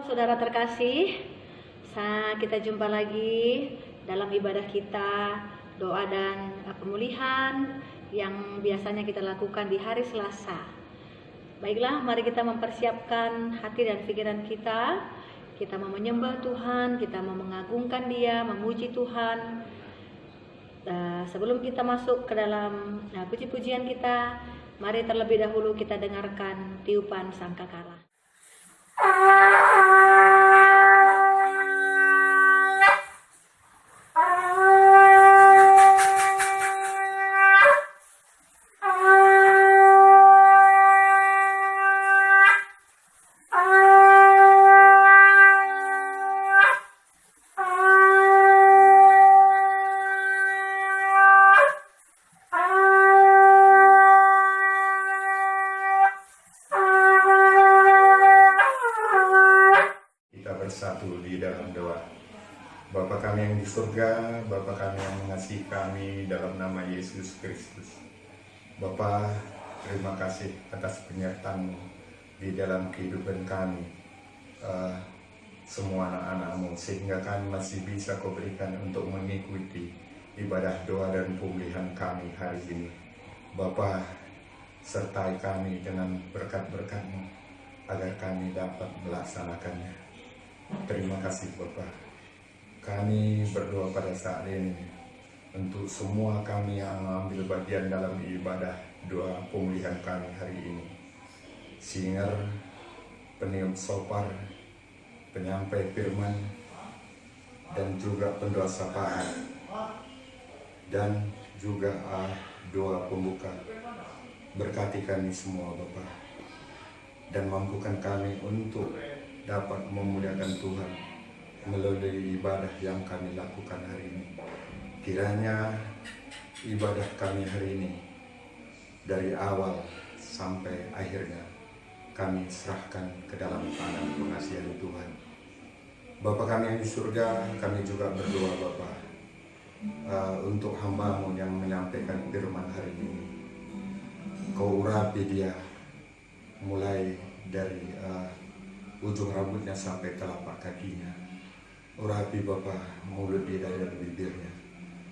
saudara terkasih, kita jumpa lagi dalam ibadah kita, doa dan pemulihan yang biasanya kita lakukan di hari Selasa. Baiklah, mari kita mempersiapkan hati dan pikiran kita. Kita mau menyembah Tuhan, kita mau mengagungkan Dia, memuji Tuhan. Sebelum kita masuk ke dalam puji-pujian kita, mari terlebih dahulu kita dengarkan tiupan sangkakala. Bersatu di dalam doa. Bapa kami yang di surga, Bapa kami yang mengasihi kami dalam nama Yesus Kristus. Bapa, terima kasih atas penyertaan-Mu di dalam kehidupan kami, semua anak-anak-Mu, sehingga kami masih bisa Kau berikan untuk mengikuti ibadah doa dan pemulihan kami hari ini. Bapa, sertai kami dengan berkat-berkat-Mu agar kami dapat melaksanakannya. Terima kasih Bapa. Kami berdoa pada saat ini untuk semua kami yang mengambil bagian dalam ibadah doa pemulihan kami hari ini. Singer, peniup sopar, penyampai firman, dan juga pendoa sapaan, dan juga doa pembuka. Berkati kami semua Bapa, dan mampukan kami untuk dapat memuliakan Tuhan melalui ibadah yang kami lakukan hari ini. Kiranya ibadah kami hari ini dari awal sampai akhirnya kami serahkan ke dalam tangan pengasihan Tuhan. Bapa kami yang di surga, kami juga berdoa Bapa untuk hamba-Mu yang menyampaikan firman hari ini. Kau urapi dia mulai dari ujung rambutnya sampai telapak kakinya. Urapi Bapa mulut dia dan bibirnya,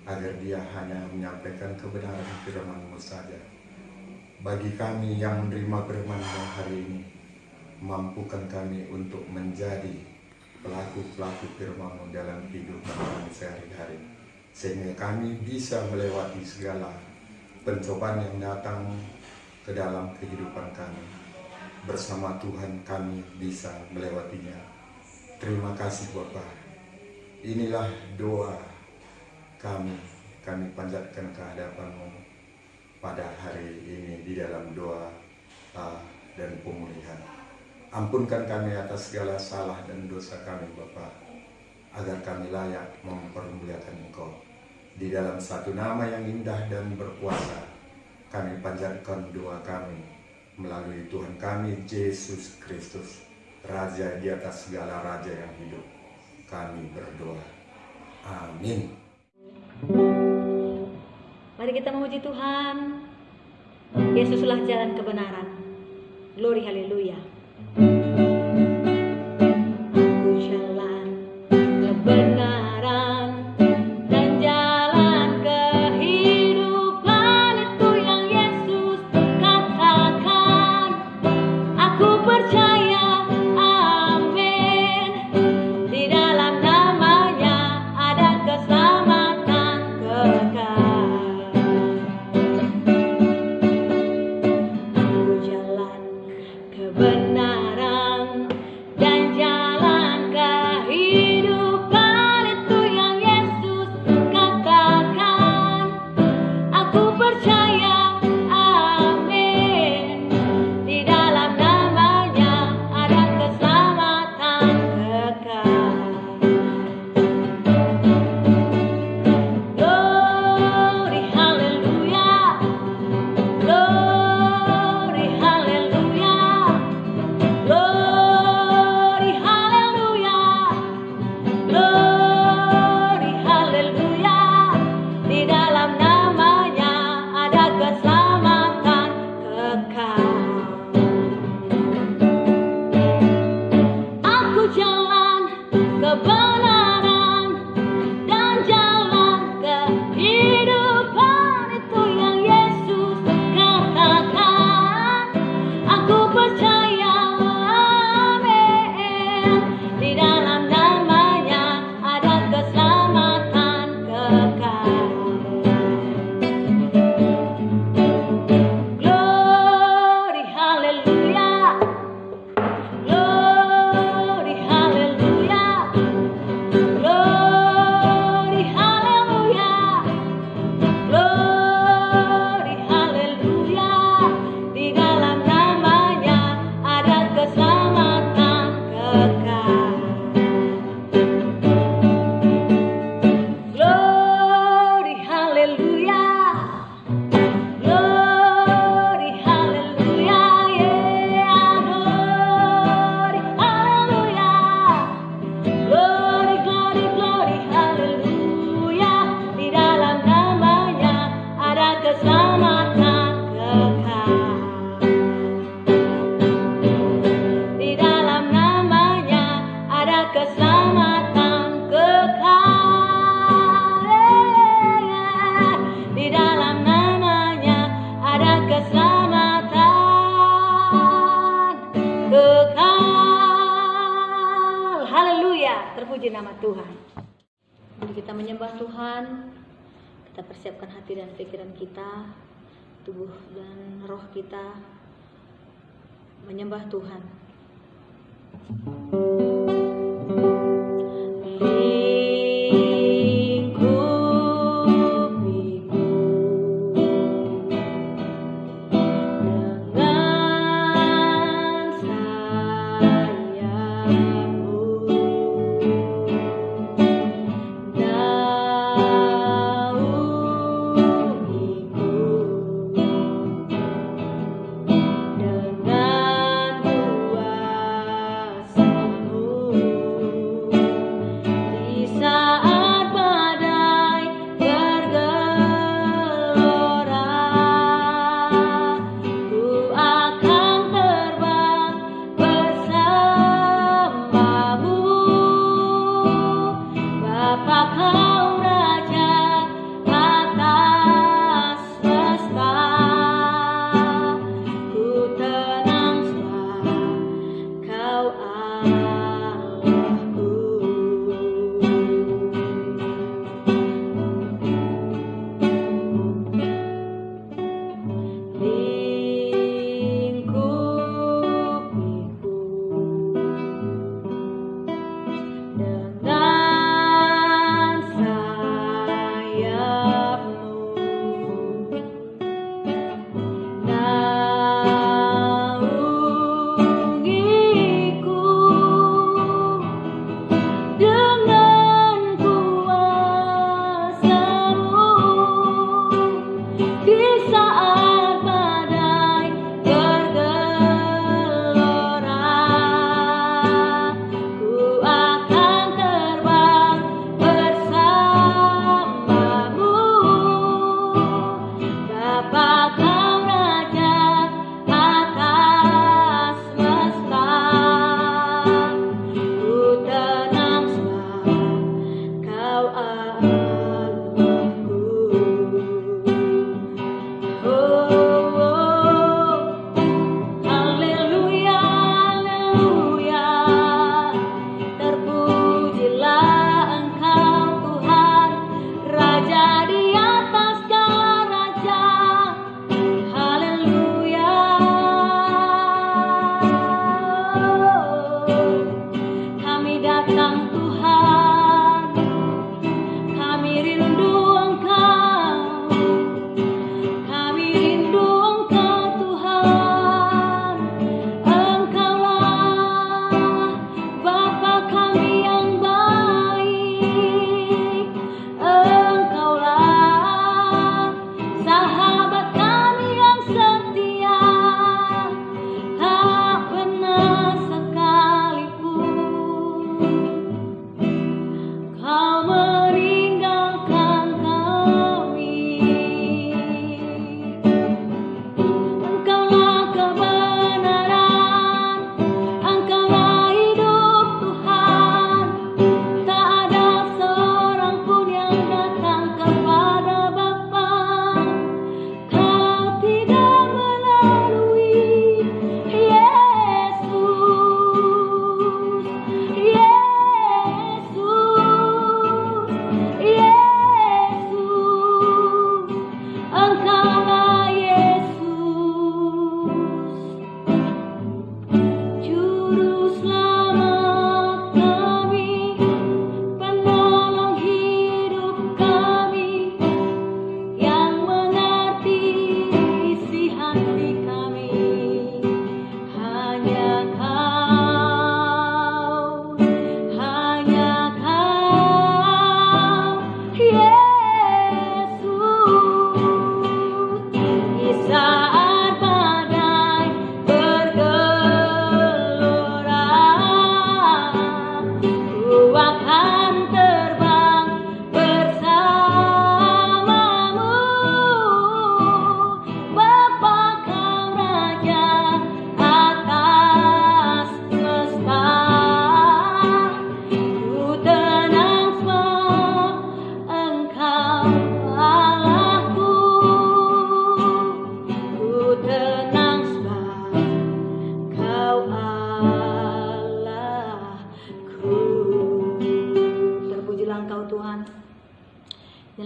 agar dia hanya menyampaikan kebenaran firman-Mu saja. Bagi kami yang menerima firman-Mu hari ini, mampukan kami untuk menjadi pelaku-pelaku firman-Mu dalam kehidupan kami sehari-hari, sehingga kami bisa melewati segala pencobaan yang datang ke dalam kehidupan kami. Bersama Tuhan kami bisa melewatinya. Terima kasih Bapa. Inilah doa kami panjatkan ke hadapan-Mu pada hari ini di dalam doa dan pemulihan. Ampunkan kami atas segala salah dan dosa kami Bapa, agar kami layak mempermuliakan Engkau. Di dalam satu nama yang indah dan berkuasa, kami panjatkan doa kami melalui Tuhan kami Yesus Kristus, Raja di atas segala raja yang hidup. Kami berdoa. Amin. Mari kita memuji Tuhan. Yesuslah jalan kebenaran. Glory haleluya. Aku jalan kebenaran dan jalan kehidupan, itu yang Yesus katakan. Aku percaya, amin. Di dalam namanya ada keselamatan kekal. Aku jalan kebenaran Haleluya, terpuji nama Tuhan. Mari kita menyembah Tuhan. Kita persiapkan hati dan pikiran kita, tubuh dan roh kita menyembah Tuhan. Dengan kuasa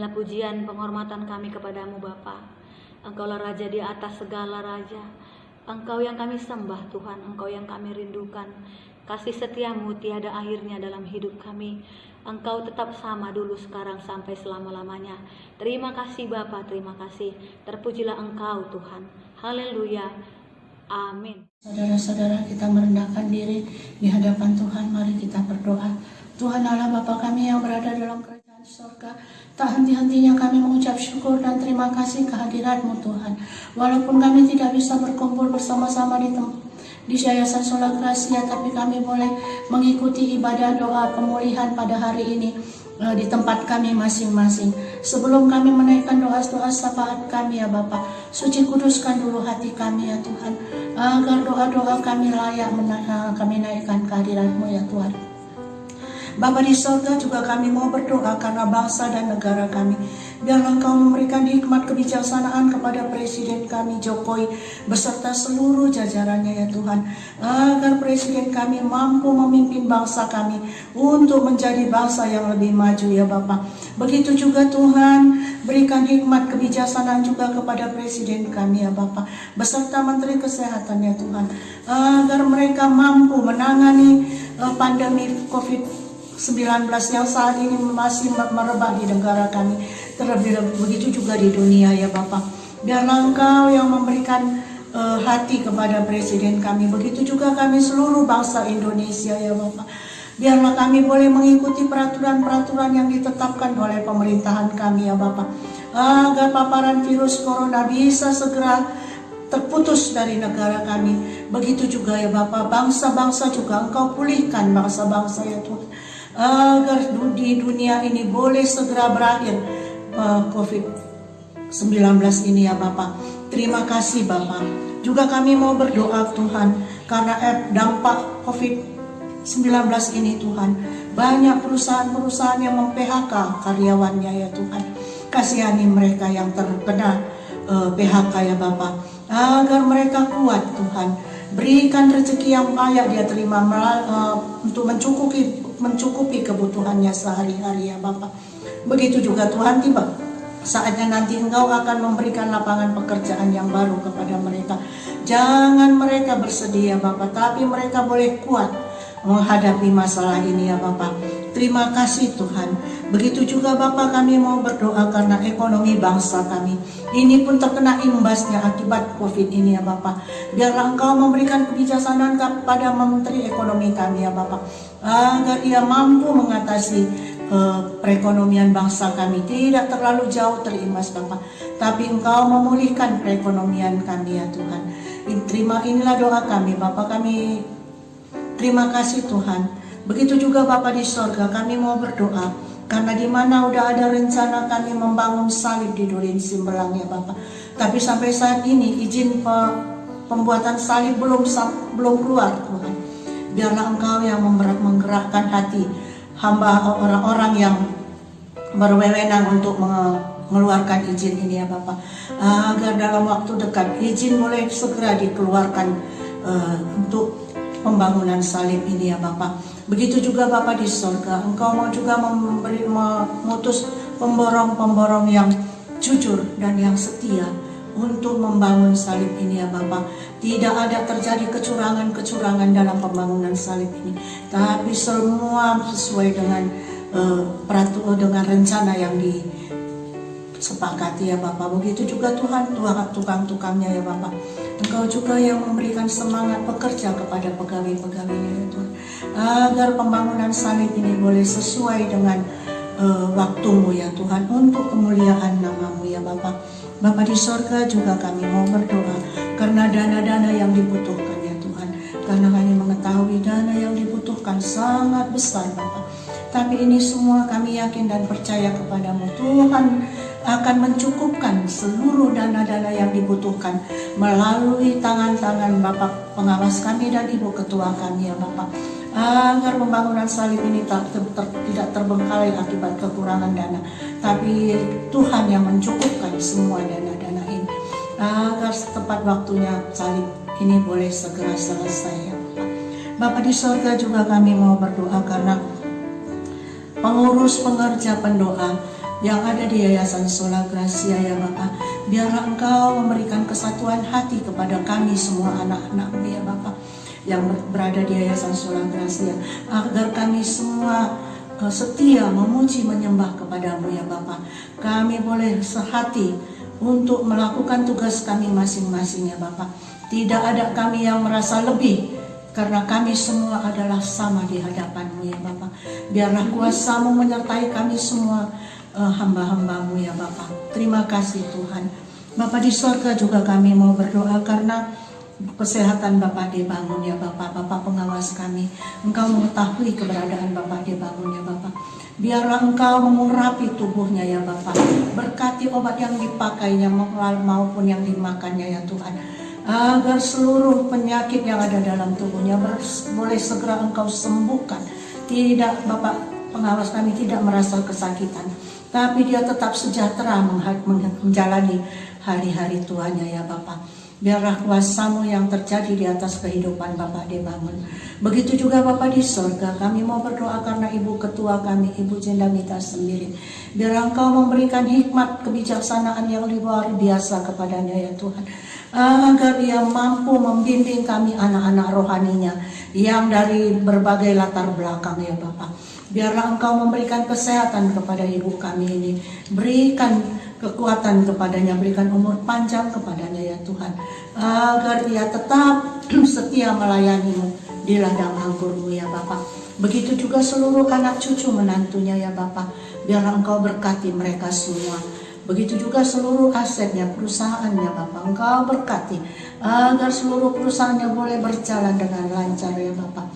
Inilah pujian penghormatan kami kepadamu Bapa. Engkaulah Raja di atas segala raja. Engkau yang kami sembah Tuhan, Engkau yang kami rindukan. Kasih setiamu tiada akhirnya dalam hidup kami. Engkau tetap sama dulu, sekarang, sampai selama-lamanya. Terima kasih Bapa, terima kasih. Terpujilah Engkau Tuhan. Haleluya. Amin. Saudara-saudara, kita merendahkan diri di hadapan Tuhan. Mari kita berdoa. Tuhan Allah Bapa kami yang berada dalam kerajaan surga, tak henti-hentinya kami mengucap syukur dan terima kasih kehadirat-Mu Tuhan. Walaupun kami tidak bisa berkumpul bersama-sama di Yayasan Sola Gracia, tapi kami boleh mengikuti ibadah doa pemulihan pada hari ini di tempat kami masing-masing. Sebelum kami menaikkan doa-doa syafaat kami ya Bapa, suci kuduskan dulu hati kami ya Tuhan, agar doa-doa kami layak kami naikkan kehadirat-Mu ya Tuhan. Bapa di surga, juga kami mau berdoa karena bangsa dan negara kami. Biarlah Engkau memberikan hikmat kebijaksanaan kepada Presiden kami Jokowi beserta seluruh jajarannya ya Tuhan, agar Presiden kami mampu memimpin bangsa kami untuk menjadi bangsa yang lebih maju ya Bapa. Begitu juga Tuhan, berikan hikmat kebijaksanaan juga kepada Presiden kami ya Bapa, beserta Menteri Kesehatan ya Tuhan, agar mereka mampu menangani pandemi COVID-19 yang saat ini masih merebak di negara kami, terlebih begitu juga di dunia ya Bapak. Biarlah Engkau yang memberikan hati kepada Presiden kami, begitu juga kami seluruh bangsa Indonesia ya Bapak. Biarlah kami boleh mengikuti peraturan-peraturan yang ditetapkan oleh pemerintahan kami ya Bapak, agar paparan virus corona bisa segera terputus dari negara kami. Begitu juga ya Bapak, bangsa-bangsa juga Engkau pulihkan bangsa-bangsa ya Tuhan, agar di dunia ini boleh segera berakhir COVID-19 ini ya Bapak. Terima kasih Bapak. Juga kami mau berdoa Tuhan, karena dampak COVID-19 ini Tuhan, banyak perusahaan-perusahaan yang mem-PHK karyawannya ya Tuhan. Kasihani mereka yang terkena PHK ya Bapak, agar mereka kuat Tuhan. Berikan rezeki yang layak dia terima untuk mencukupi kebutuhannya sehari-hari ya Bapak. Begitu juga Tuhan, tiba saatnya nanti Engkau akan memberikan lapangan pekerjaan yang baru kepada mereka. Jangan mereka bersedih ya Bapak, tapi mereka boleh kuat menghadapi masalah ini ya Bapak. Terima kasih Tuhan. Begitu juga Bapak, kami mau berdoa karena ekonomi bangsa kami. Ini pun terkena imbasnya akibat COVID ini ya Bapak. Biarlah Engkau memberikan kebijaksanaan kepada Menteri Ekonomi kami ya Bapak, agar ia mampu mengatasi perekonomian bangsa kami tidak terlalu jauh terimbas Bapak, tapi Engkau memulihkan perekonomian kami ya Tuhan. Inilah doa kami Bapak, kami terima kasih Tuhan. Begitu juga Bapak di surga, kami mau berdoa karena di mana udah ada rencana kami membangun salib di Durin Simbelang ya Bapak, tapi sampai saat ini izin pembuatan salib belum keluar Tuhan. Biarlah Engkau yang menggerakkan hati hamba orang-orang yang berwenang untuk mengeluarkan izin ini ya Bapak, agar dalam waktu dekat izin boleh segera dikeluarkan untuk pembangunan salib ini ya Bapak. Begitu juga Bapak di surga, Engkau mau juga memutus pemborong-pemborong yang jujur dan yang setia untuk membangun salib ini ya Bapak. Tidak ada terjadi kecurangan-kecurangan dalam pembangunan salib ini, tapi semua sesuai dengan peraturan, dengan rencana yang disepakati ya Bapak. Begitu juga Tuhan, tukang-tukangnya ya Bapak. Engkau juga yang memberikan semangat bekerja kepada pegawai-pegawainya ya Tuhan, agar pembangunan salib ini boleh sesuai dengan waktu-Mu ya Tuhan, untuk kemuliaan nama-Mu ya Bapak. Bapak di surga, juga kami mau berdoa karena dana-dana yang dibutuhkan ya Tuhan, karena kami mengetahui dana yang dibutuhkan sangat besar Bapak. Tapi ini semua kami yakin dan percaya kepada-Mu Tuhan akan mencukupkan seluruh dana-dana yang dibutuhkan melalui tangan-tangan Bapak pengawas kami dan Ibu Ketua kami ya Bapak, agar pembangunan salib ini tidak terbengkalai akibat kekurangan dana, tapi Tuhan yang mencukupkan semua dana-dana ini, agar tepat waktunya salib ini boleh segera selesai ya Bapak. Bapak di surga, juga kami mau berdoa karena pengurus pengerja pendoa yang ada di Yayasan Sola Gracia ya Bapa. Biarlah Engkau memberikan kesatuan hati kepada kami semua anak-anak-Mu ya Bapa, yang berada di Yayasan Sola Gracia, agar kami semua setia memuji menyembah kepadamu ya Bapa. Kami boleh sehati untuk melakukan tugas kami masing-masing ya Bapa. Tidak ada kami yang merasa lebih, karena kami semua adalah sama di hadapan-Mu ya Bapa. Biarlah kuasa-Mu menyertai kami semua hamba-hamba-Mu ya Bapa. Terima kasih Tuhan. Bapa di surga juga kami mau berdoa karena kesehatan Bapak Debangun ya Bapak. Bapak pengawas kami, Engkau mengetahui keberadaan Bapak Debangun ya Bapak. Biarlah Engkau mengurapi tubuhnya ya Bapak. Berkati obat yang dipakainya maupun yang dimakannya ya Tuhan, agar seluruh penyakit yang ada dalam tubuhnya boleh segera Engkau sembuhkan. Tidak, Bapak pengawas kami tidak merasa kesakitan, tapi dia tetap sejahtera menjalani hari-hari tuanya ya Bapak. Biarlah kuasa-Mu yang terjadi di atas kehidupan Bapak Debangun. Begitu juga Bapak di surga, kami mau berdoa karena Ibu Ketua kami, Ibu Jenda Mita Sembiring. Biar Engkau memberikan hikmat kebijaksanaan yang luar biasa kepadanya ya Tuhan, agar dia mampu membimbing kami anak-anak rohaninya yang dari berbagai latar belakang ya Bapak. Biarlah Engkau memberikan kesehatan kepada ibu kami ini, berikan kekuatan kepadanya, berikan umur panjang kepadanya ya Tuhan, agar dia tetap setia melayani-Mu di ladang anggur-Mu ya Bapak. Begitu juga seluruh anak cucu menantunya ya Bapak. Biarlah Engkau berkati mereka semua. Begitu juga seluruh asetnya, perusahaannya Bapak, Engkau berkati agar seluruh perusahaannya boleh berjalan dengan lancar ya Bapak.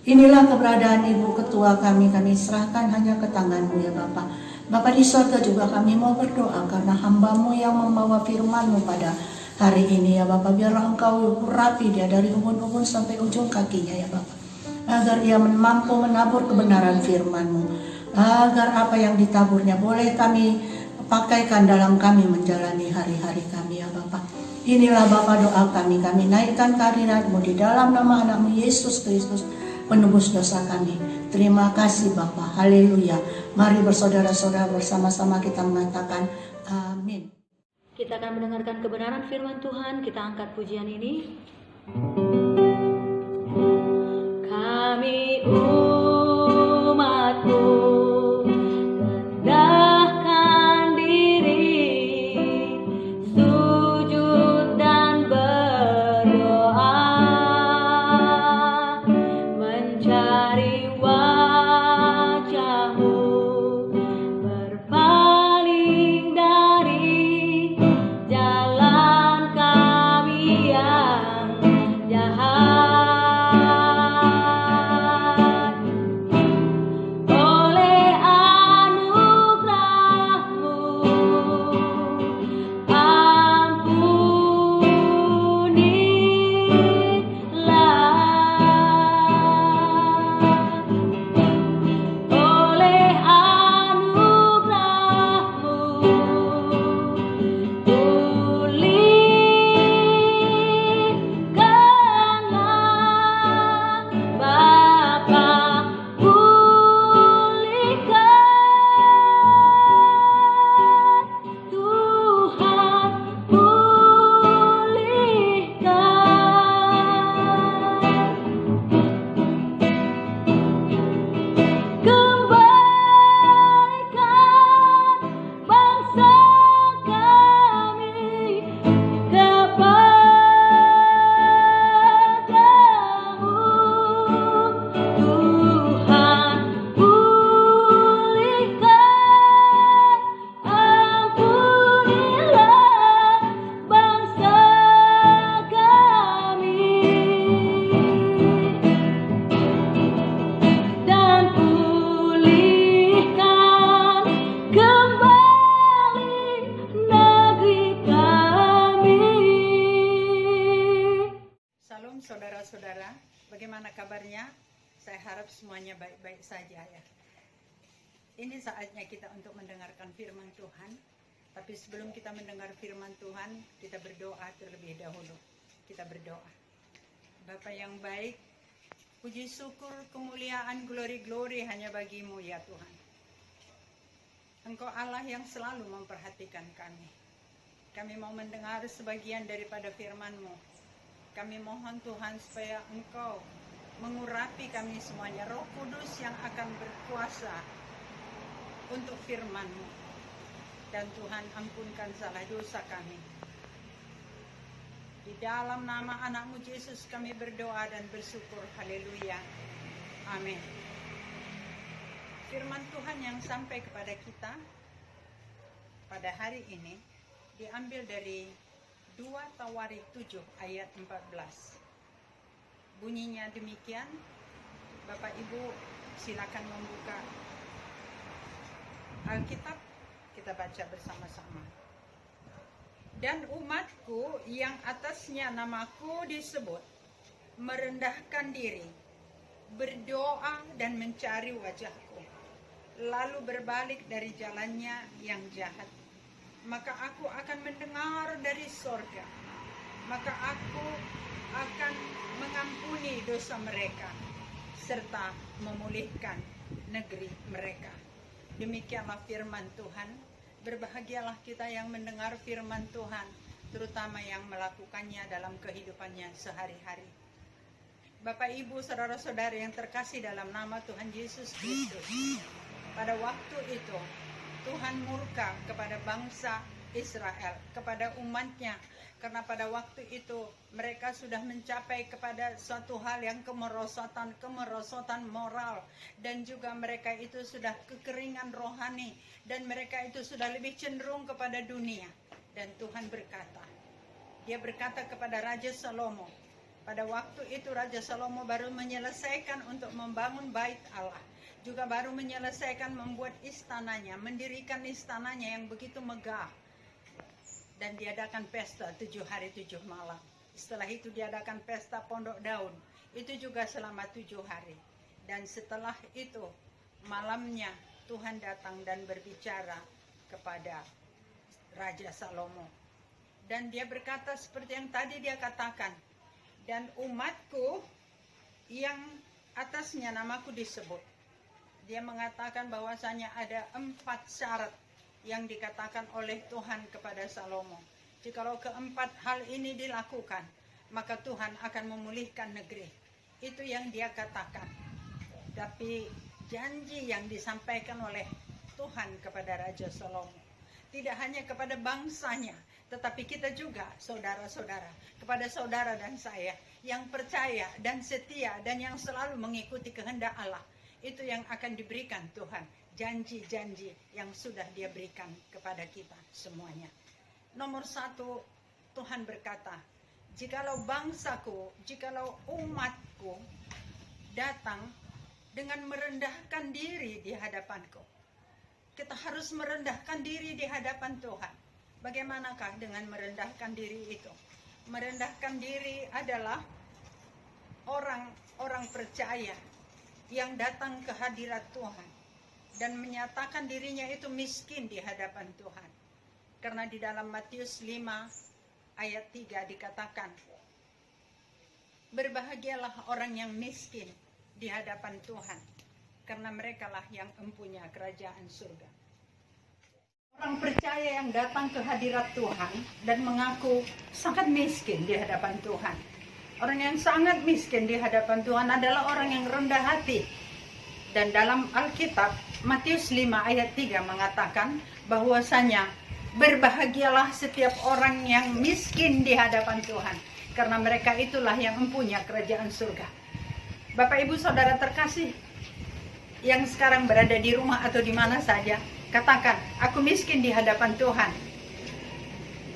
Inilah keberadaan Ibu Ketua kami serahkan hanya ke tangan-Mu ya Bapak. Bapak di surga juga kami mau berdoa karena hamba-Mu yang membawa firman-Mu pada hari ini ya Bapak. Biarlah Engkau urapi dia dari ubun-ubun sampai ujung kakinya ya Bapak, agar ia mampu menabur kebenaran firman-Mu, agar apa yang ditaburnya boleh kami pakaikan dalam kami menjalani hari-hari kami ya Bapak. Inilah Bapak doa kami naikkan kehadirat-Mu di dalam nama anak-Mu Yesus Kristus, penebus dosa kami. Terima kasih Bapa. Haleluya. Mari bersaudara-saudara bersama-sama kita mengatakan amin. Kita akan mendengarkan kebenaran firman Tuhan. Kita angkat pujian ini. Kami umat-Mu rendahkan diri, sujud dan berdoa, mencari wajah-Mu, berpaling dari jalan kami yang jahat. Oleh anugerah-Mu, ampunilah. Oleh anugerah-Mu, pulihkanlah Bapa, pulihkan Tuhan, pulihkan. Kembalikan bangsa kami kepadamu, Tuhan, pulihkan, ampunilah bangsa kami, dan pulihkan kembali negeri kami. Salam saudara-saudara, bagaimana kabarnya? Saya harap semuanya baik-baik saja ya. Ini saatnya kita untuk mendengarkan firman Tuhan. Tapi sebelum kita mendengar firman Tuhan, kita berdoa terlebih dahulu. Kita berdoa. Bapa yang baik, puji syukur, kemuliaan, glory hanya bagi-Mu ya Tuhan. Engkau Allah yang selalu memperhatikan kami. Kami mau mendengar sebagian daripada firman-Mu. Kami mohon Tuhan supaya Engkau mengurapi kami semuanya. Roh Kudus yang akan berkuasa untuk firman-Mu. Dan Tuhan ampunkan salah dosa kami. Di dalam nama anak-Mu Yesus kami berdoa dan bersyukur. Haleluya. Amin. Firman Tuhan yang sampai kepada kita pada hari ini diambil dari 2 Tawarik 7 ayat 14. Bunyinya demikian. Bapak Ibu silakan membuka Alkitab, kita baca bersama-sama. Dan umatku yang atasnya namaku disebut merendahkan diri, berdoa dan mencari wajahku, lalu berbalik dari jalannya yang jahat, maka aku akan mendengar dari sorga, maka aku akan mengampuni dosa mereka serta memulihkan negeri mereka. Demikianlah firman Tuhan. Berbahagialah kita yang mendengar firman Tuhan, terutama yang melakukannya dalam kehidupannya sehari-hari. Bapak, Ibu, saudara-saudara yang terkasih dalam nama Tuhan Yesus Kristus, pada waktu itu Tuhan murka kepada bangsa Israel, kepada umatnya, karena pada waktu itu mereka sudah mencapai kepada suatu hal yang kemerosotan moral, dan juga mereka itu sudah kekeringan rohani, dan mereka itu sudah lebih cenderung kepada dunia. Dan Tuhan berkata, Dia berkata kepada Raja Salomo, pada waktu itu Raja Salomo baru menyelesaikan untuk membangun bait Allah, juga baru menyelesaikan membuat istananya, mendirikan istananya yang begitu megah, dan diadakan pesta 7 hari 7 malam. Setelah itu diadakan pesta pondok daun, itu juga selama 7 hari. Dan setelah itu malamnya Tuhan datang dan berbicara kepada Raja Salomo, dan dia berkata seperti yang tadi dia katakan, dan umatku yang atasnya namaku disebut. Dia mengatakan bahwasanya ada 4 syarat yang dikatakan oleh Tuhan kepada Salomo. Jikalau keempat hal ini dilakukan, maka Tuhan akan memulihkan negeri. Itu yang dia katakan. Tapi janji yang disampaikan oleh Tuhan kepada Raja Salomo tidak hanya kepada bangsanya, tetapi kita juga, saudara-saudara, kepada saudara dan saya yang percaya dan setia dan yang selalu mengikuti kehendak Allah. Itu yang akan diberikan Tuhan, janji-janji yang sudah Dia berikan kepada kita semuanya. Nomor 1, Tuhan berkata, jikalau bangsaku, jikalau umatku datang dengan merendahkan diri di hadapanku. Kita harus merendahkan diri di hadapan Tuhan. Bagaimanakah dengan merendahkan diri itu? Merendahkan diri adalah orang percaya yang datang ke hadirat Tuhan dan menyatakan dirinya itu miskin di hadapan Tuhan. Karena di dalam Matius 5 ayat 3 dikatakan, berbahagialah orang yang miskin di hadapan Tuhan, karena merekalah yang empunya kerajaan surga. Orang percaya yang datang ke hadirat Tuhan dan mengaku sangat miskin di hadapan Tuhan. Orang yang sangat miskin di hadapan Tuhan adalah orang yang rendah hati. Dan dalam Alkitab, Matius 5 ayat 3 mengatakan bahwasanya berbahagialah setiap orang yang miskin di hadapan Tuhan, karena mereka itulah yang mempunyai kerajaan surga. Bapak, Ibu, Saudara terkasih yang sekarang berada di rumah atau di mana saja, katakan, aku miskin di hadapan Tuhan.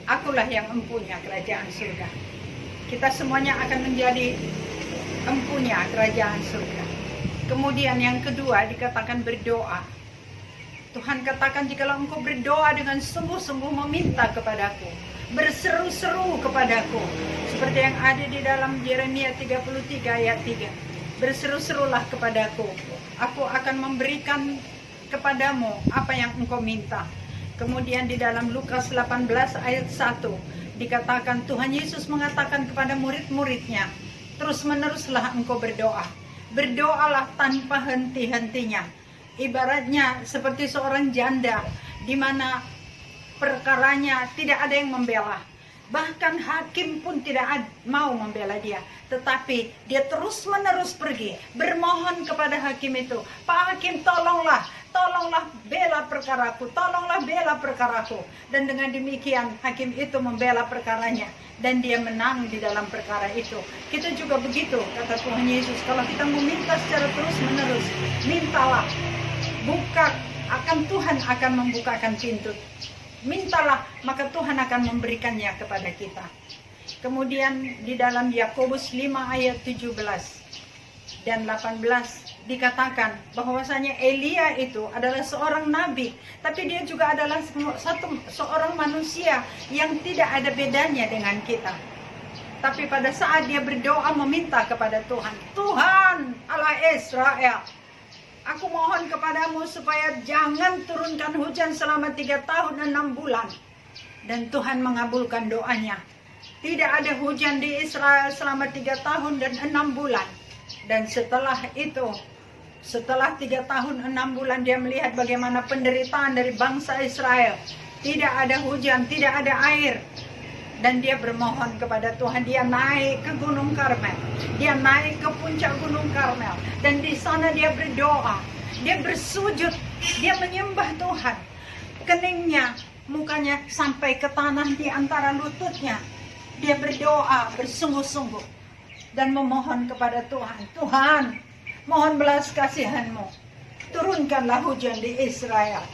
Akulah yang mempunyai kerajaan surga. Kita semuanya akan menjadi empunya kerajaan surga. Kemudian yang kedua dikatakan berdoa. Tuhan katakan, jikalau engkau berdoa dengan sungguh-sungguh meminta kepadaku, berseru-seru kepadaku, seperti yang ada di dalam Yeremia 33 ayat 3. Berseru-serulah kepadaku, aku akan memberikan kepadamu apa yang engkau minta. Kemudian di dalam Lukas 18 ayat 1 dikatakan, Tuhan Yesus mengatakan kepada murid-muridnya, terus meneruslah engkau berdoa. Berdoalah tanpa henti-hentinya. ibaratnya seperti seorang janda di mana perkaranya tidak ada yang membela. Bahkan hakim pun tidak mau membela dia. Tetapi dia terus-menerus pergi bermohon kepada hakim itu, "Pak Hakim, tolonglah bela perkaraku, tolonglah bela perkaraku." Dan dengan demikian hakim itu membela perkaranya dan dia menang di dalam perkara itu. Kita juga begitu, kata Tuhan Yesus, kalau kita meminta secara terus-menerus, mintalah, Tuhan akan membukakan pintu. Mintalah, maka Tuhan akan memberikannya kepada kita. Kemudian di dalam Yakobus 5 ayat 17 dan 18 dikatakan bahwasanya Elia itu adalah seorang nabi, tapi dia juga adalah seorang manusia yang tidak ada bedanya dengan kita. Tapi pada saat dia berdoa meminta kepada Tuhan, "Tuhan Allah Israel, aku mohon kepadamu supaya jangan turunkan hujan selama 3 tahun 6 bulan. Dan Tuhan mengabulkan doanya. Tidak ada hujan di Israel selama 3 tahun dan 6 bulan. Dan setelah itu, setelah 3 tahun 6 bulan dia melihat bagaimana penderitaan dari bangsa Israel. Tidak ada hujan, tidak ada air. Dan dia bermohon kepada Tuhan. Dia naik ke Gunung Karmel. Dia naik ke puncak Gunung Karmel. Dan di sana dia berdoa. Dia bersujud. Dia menyembah Tuhan. Keningnya, mukanya sampai ke tanah di antara lututnya. Dia berdoa bersungguh-sungguh. Dan memohon kepada Tuhan. "Tuhan, mohon belas kasihan-Mu. Turunkanlah hujan di Israel.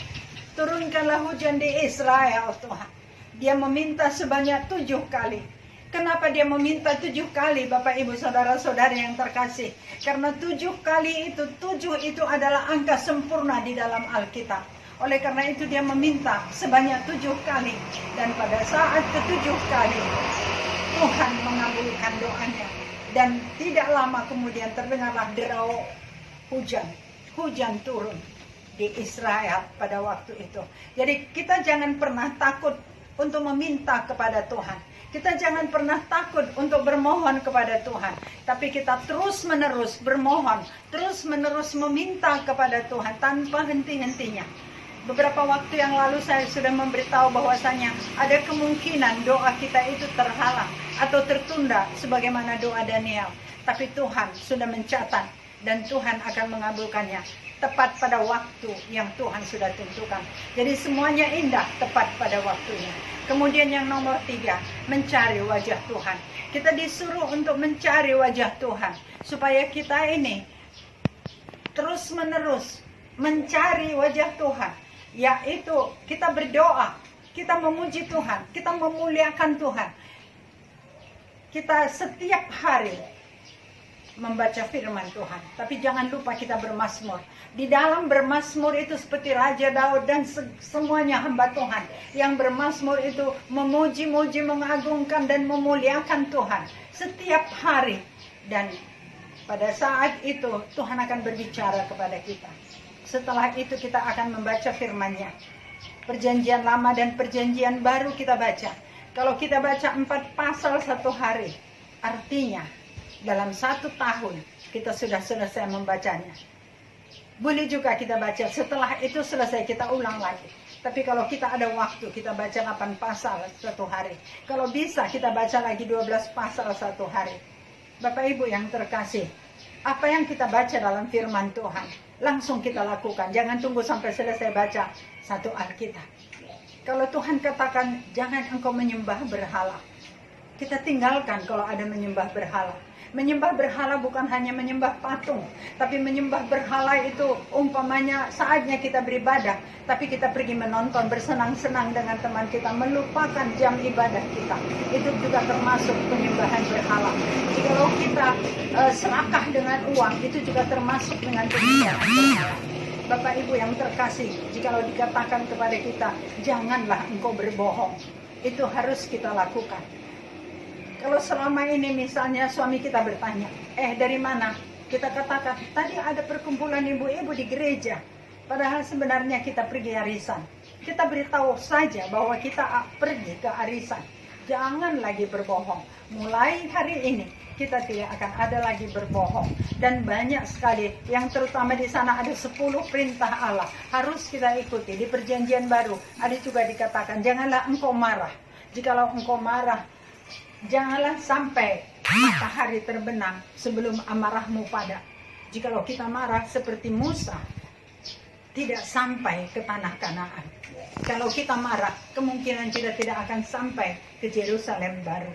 Turunkanlah hujan di Israel, Tuhan." Dia meminta sebanyak 7 kali. Kenapa dia meminta 7 kali, Bapak Ibu Saudara-saudari yang terkasih? Karena 7 kali itu, 7 itu adalah angka sempurna di dalam Alkitab. Oleh karena itu dia meminta sebanyak 7 kali. Dan pada saat ke-7 kali, Tuhan mengabulkan doanya. Dan tidak lama kemudian terdengarlah derau hujan. Hujan turun di Israel pada waktu itu. Jadi kita jangan pernah takut untuk meminta kepada Tuhan. Kita jangan pernah takut untuk bermohon kepada Tuhan. Tapi kita terus-menerus bermohon, terus-menerus meminta kepada Tuhan tanpa henti-hentinya. Beberapa waktu yang lalu saya sudah memberitahu bahwasanya ada kemungkinan doa kita itu terhalang atau tertunda sebagaimana doa Daniel. Tapi Tuhan sudah mencatat dan Tuhan akan mengabulkannya tepat pada waktu yang Tuhan sudah tentukan. Jadi semuanya indah tepat pada waktunya. Kemudian yang nomor 3, mencari wajah Tuhan. Kita disuruh untuk mencari wajah Tuhan. Supaya kita ini terus menerus mencari wajah Tuhan. Yaitu kita berdoa, kita memuji Tuhan, kita memuliakan Tuhan. Kita setiap hari membaca firman Tuhan. Tapi jangan lupa kita bermazmur. Di dalam bermazmur itu seperti Raja Daud dan semuanya hamba Tuhan. Yang bermazmur itu memuji-muji, mengagungkan dan memuliakan Tuhan. Setiap hari. Dan pada saat itu Tuhan akan berbicara kepada kita. Setelah itu kita akan membaca firman-Nya. Perjanjian lama dan perjanjian baru kita baca. Kalau kita baca 4 pasal 1 hari. Artinya dalam 1 tahun kita sudah selesai membacanya. Boleh juga kita baca setelah itu selesai kita ulang lagi. Tapi kalau kita ada waktu kita baca 8 pasal 1 hari. Kalau bisa kita baca lagi 12 pasal 1 hari. Bapak Ibu yang terkasih, apa yang kita baca dalam firman Tuhan langsung kita lakukan. Jangan tunggu sampai selesai baca 1 Alkitab. Kalau Tuhan katakan jangan engkau menyembah berhala, kita tinggalkan kalau ada menyembah berhala. Menyembah berhala bukan hanya menyembah patung, tapi menyembah berhala itu umpamanya saatnya kita beribadah, tapi kita pergi menonton, bersenang-senang dengan teman kita, melupakan jam ibadah kita. Itu juga termasuk penyembahan berhala. Jikalau kita serakah dengan uang, itu juga termasuk dengan penyembahan berhala. Bapak Ibu yang terkasih, jikalau dikatakan kepada kita, janganlah engkau berbohong, itu harus kita lakukan. Kalau selama ini misalnya suami kita bertanya, dari mana? Kita katakan, tadi ada perkumpulan ibu-ibu di gereja. Padahal sebenarnya kita pergi arisan. Kita beritahu saja bahwa kita pergi ke arisan. Jangan lagi berbohong. Mulai hari ini, kita tidak akan ada lagi berbohong. Dan banyak sekali, yang terutama di sana ada 10 perintah Allah harus kita ikuti. Di perjanjian baru ada juga dikatakan, janganlah engkau marah. Jikalau engkau marah, janganlah sampai matahari terbenam sebelum amarahmu padam. Jikalau kita marah seperti Musa, tidak sampai ke tanah Kanaan. Kalau kita marah, kemungkinan kita tidak akan sampai ke Yerusalem baru.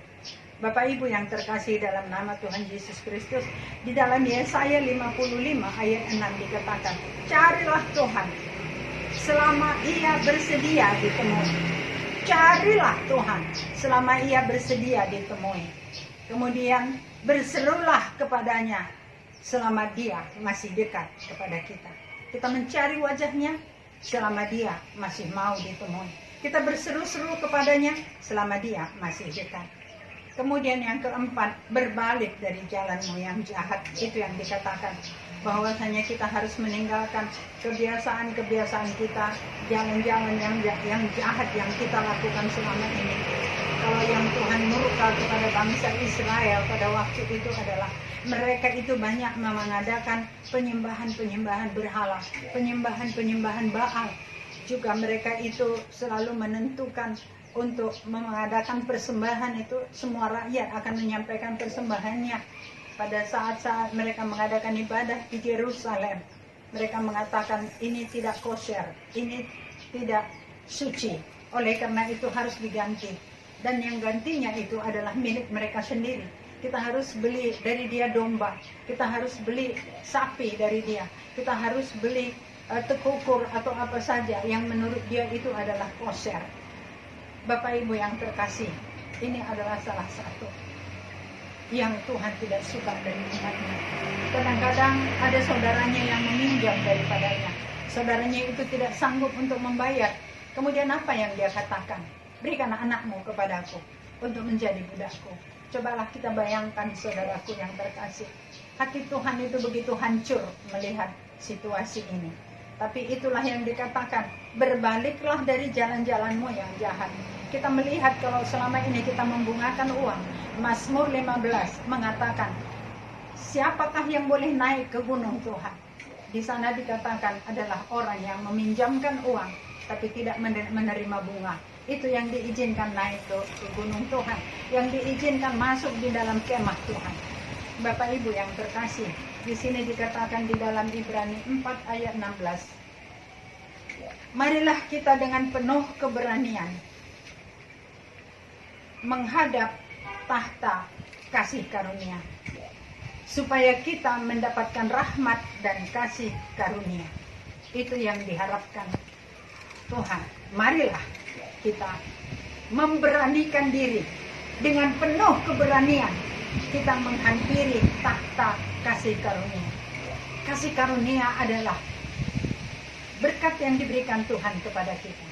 Bapak Ibu yang terkasih dalam nama Tuhan Yesus Kristus, di dalam Yesaya 55 ayat 6 dikatakan, carilah Tuhan selama Ia bersedia ditemui. Carilah Tuhan selama Ia bersedia ditemui. Kemudian berserulah kepadanya selama Dia masih dekat kepada kita. Kita mencari wajahnya selama Dia masih mau ditemui. Kita berseru-seru kepadanya selama Dia masih dekat. Kemudian yang keempat, berbalik dari jalanmu yang jahat. Itu yang dikatakan, bahwasanya kita harus meninggalkan kebiasaan-kebiasaan kita, jalan-jalan yang jahat yang kita lakukan selama ini. Kalau yang Tuhan murka kepada bangsa Israel pada waktu itu adalah mereka itu banyak mengadakan penyembahan-penyembahan berhala, penyembahan-penyembahan Baal. Juga mereka itu selalu menentukan untuk mengadakan persembahan itu, semua rakyat akan menyampaikan persembahannya. Pada saat-saat mereka mengadakan ibadah di Yerusalem, mereka mengatakan ini tidak kosher, ini tidak suci. Oleh karena itu harus diganti. Dan yang gantinya itu adalah milik mereka sendiri. Kita harus beli dari dia domba, kita harus beli sapi dari dia, kita harus beli tekukur atau apa saja yang menurut dia itu adalah kosher. Bapak Ibu yang terkasih, ini adalah salah satu yang Tuhan tidak suka dari umatnya. Kadang-kadang ada saudaranya yang meminjam daripadanya. Saudaranya itu tidak sanggup untuk membayar. Kemudian apa yang dia katakan? Berikan anakmu kepadaku untuk menjadi budakku. Cobalah kita bayangkan, saudaraku yang terkasih. Hati Tuhan itu begitu hancur melihat situasi ini. Tapi itulah yang dikatakan, berbaliklah dari jalan-jalanmu yang jahat. Kita melihat kalau selama ini kita membungakan uang. Mazmur 15 mengatakan, siapakah yang boleh naik ke gunung Tuhan? Di sana dikatakan adalah orang yang meminjamkan uang, tapi tidak menerima bunga. Itu yang diizinkan naik ke gunung Tuhan, yang diizinkan masuk di dalam kemah Tuhan. Bapak Ibu yang terkasih, di sini dikatakan di dalam Ibrani 4 ayat 16. Marilah kita dengan penuh keberanian menghadap tahta kasih karunia, supaya kita mendapatkan rahmat dan kasih karunia. Itu yang diharapkan Tuhan. Marilah kita memberanikan diri dengan penuh keberanian, kita menghampiri tahta kasih karunia. Kasih karunia adalah berkat yang diberikan Tuhan kepada kita,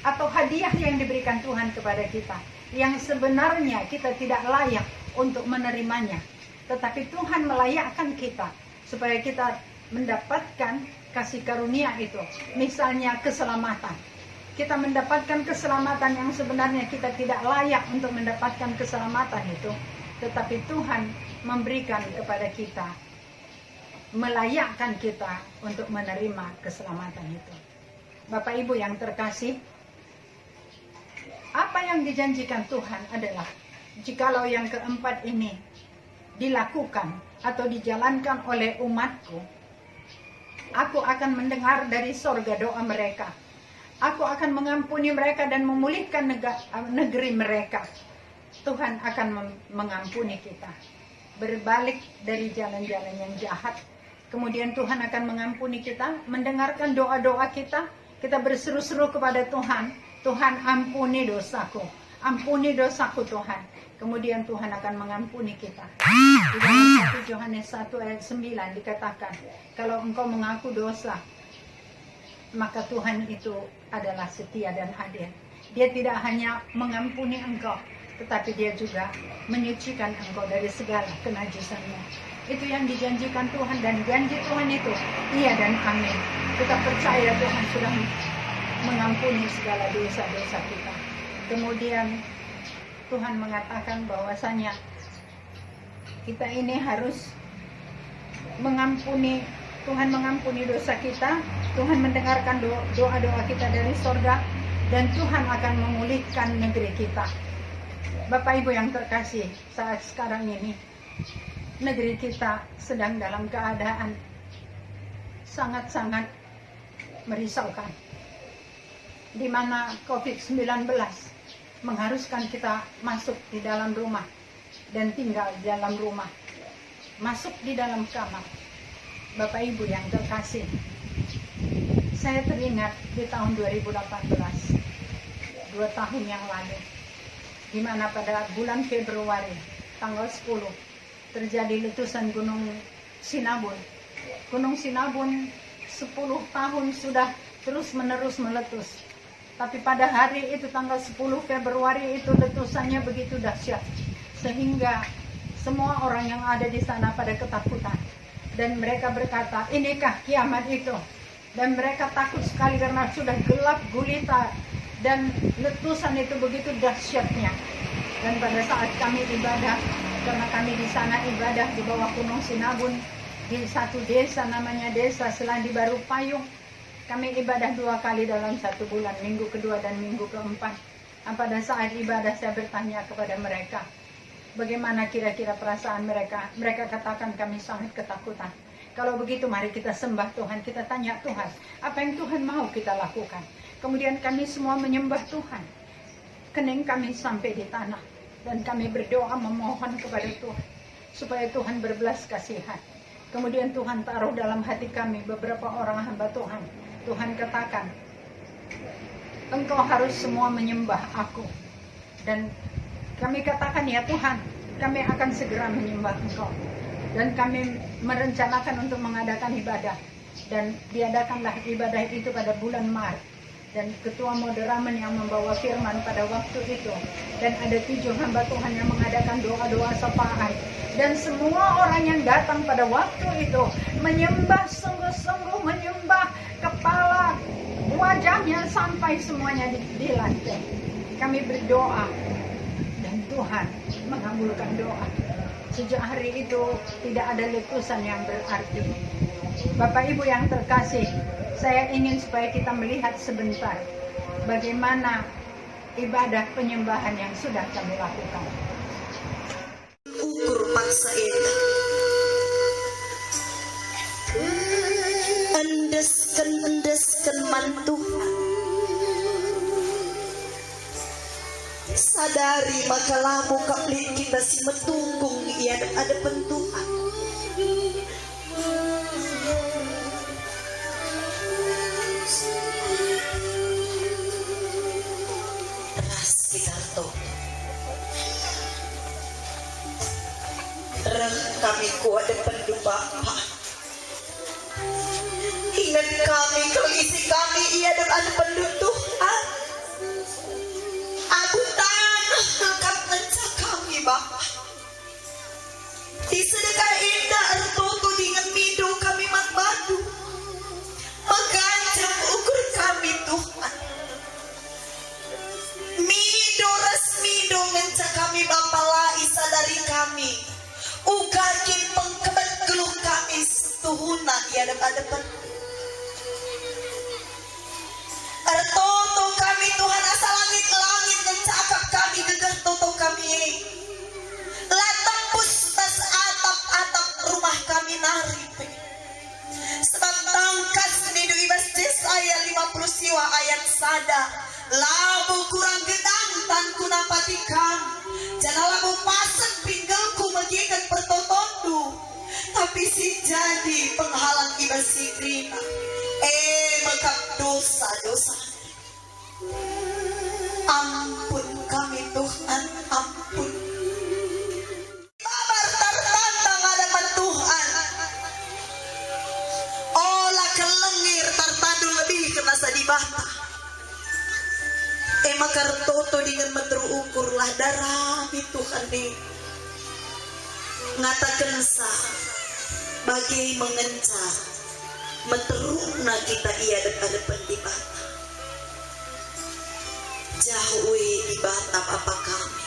atau hadiah yang diberikan Tuhan kepada kita, yang sebenarnya kita tidak layak untuk menerimanya, tetapi Tuhan melayakkan kita supaya kita mendapatkan kasih karunia itu. Misalnya keselamatan. Kita mendapatkan keselamatan yang sebenarnya kita tidak layak untuk mendapatkan keselamatan itu, tetapi Tuhan memberikan kepada kita, melayakkan kita untuk menerima keselamatan itu. Bapak Ibu yang terkasih, apa yang dijanjikan Tuhan adalah, jikalau yang keempat ini dilakukan atau dijalankan oleh umatku, aku akan mendengar dari sorga doa mereka. Aku akan mengampuni mereka dan memulihkan negeri mereka. Tuhan akan mengampuni kita. Berbalik dari jalan-jalan yang jahat. Kemudian Tuhan akan mengampuni kita, mendengarkan doa-doa kita. Kita berseru-seru kepada Tuhan. Tuhan, ampuni dosaku. Ampuni dosaku Tuhan. Kemudian Tuhan akan mengampuni kita. Di dalam 1 Yohanes 1 ayat 9 dikatakan, kalau engkau mengaku dosa, maka Tuhan itu adalah setia dan adil. Dia tidak hanya mengampuni engkau, tetapi dia juga menyucikan engkau dari segala kenajisannya. Itu yang dijanjikan Tuhan, dan janji Tuhan itu iya dan amin. Kita percaya Tuhan sudah mengampuni segala dosa-dosa kita. Kemudian Tuhan mengatakan bahwasanya kita ini harus mengampuni, Tuhan mengampuni dosa kita, Tuhan mendengarkan doa-doa kita dari sorga, dan Tuhan akan memulihkan negeri kita. Bapak Ibu yang terkasih, saat sekarang ini negeri kita sedang dalam keadaan sangat-sangat merisaukan, di mana COVID-19 mengharuskan kita masuk di dalam rumah dan tinggal di dalam rumah, masuk di dalam kamar. Bapak Ibu yang terkasih, saya teringat di tahun 2018, 2 tahun yang lalu, di mana pada bulan Februari tanggal 10 terjadi letusan Gunung Sinabung. Gunung Sinabung 10 tahun sudah terus-menerus meletus. Tapi pada hari itu tanggal 10 Februari itu letusannya begitu dahsyat, sehingga semua orang yang ada di sana pada ketakutan. Dan mereka berkata, inikah kiamat itu? Dan mereka takut sekali karena sudah gelap gulita dan letusan itu begitu dahsyatnya. Dan pada saat kami ibadah, karena kami di sana ibadah di bawah Gunung Sinabung, di satu desa namanya Desa Selandi Baru Payung, kami ibadah 2 kali dalam 1 bulan, minggu kedua dan minggu keempat. Dan pada saat ibadah saya bertanya kepada mereka, bagaimana kira-kira perasaan mereka? Mereka katakan, kami sangat ketakutan. Kalau begitu mari kita sembah Tuhan, kita tanya Tuhan, apa yang Tuhan mau kita lakukan? Kemudian kami semua menyembah Tuhan. Kening kami sampai di tanah, dan kami berdoa memohon kepada Tuhan supaya Tuhan berbelas kasihan. Kemudian Tuhan taruh dalam hati kami beberapa orang hamba Tuhan. Tuhan katakan, engkau harus semua menyembah aku. Dan kami katakan, ya Tuhan, kami akan segera menyembah engkau. Dan kami merencanakan untuk mengadakan ibadah. Dan diadakanlah ibadah itu pada bulan Maret. Dan ketua moderamen yang membawa firman pada waktu itu, dan ada 7 hamba Tuhan yang mengadakan doa-doa sapaan, dan semua orang yang datang pada waktu itu menyembah, sungguh-sungguh menyembah, kepala wajahnya sampai semuanya di lantai. Kami berdoa dan Tuhan mengabulkan doa. Sejak hari itu tidak ada letusan yang berarti. Bapak Ibu yang terkasih, saya ingin supaya kita melihat sebentar bagaimana ibadah penyembahan yang sudah kami lakukan. Ukur paksa itu, endeskan mantu, sadari maka lamu kapli kita si metunggung ia ada pentuhan. Kami kuat depan Bapa. Ingat kami kalau isi kami ia dan ada pendudukan. Aku tanah angkat mencak kami Bapa. Di sedekah indah artoto dengan mido kami madu. Mengancam ukur kami Tuhan. Mido resmido mencak kami Bapa lai sadari kami. Ugakin pengkebat geluh kami tuhuna ia depan. Artoto kami Tuhan asa langit dan cakap kami gegah toto kami. Latempus tas atap rumah kami naripe. Sebab tangkas nidu ibas Yesaya 50 siwa ayat sada. Labu kurang gedang tanku napatikan. Jangan labu pasen pinggangku magikan pertotondu. Tapi si jadi penghalang ibas sikrina. Mekap dosa-dosa. Ampun kami Tuhan, ampun. Babar tertantang hadapan Tuhan. Olah kelengir tertadu lebih kena sadibata. Makar toto dengan metru ukurlah darah Tuhan nih. Ngatakan sa bagi mengencang meteruna kita ia depan di bata. Jauhi di bata apa kami.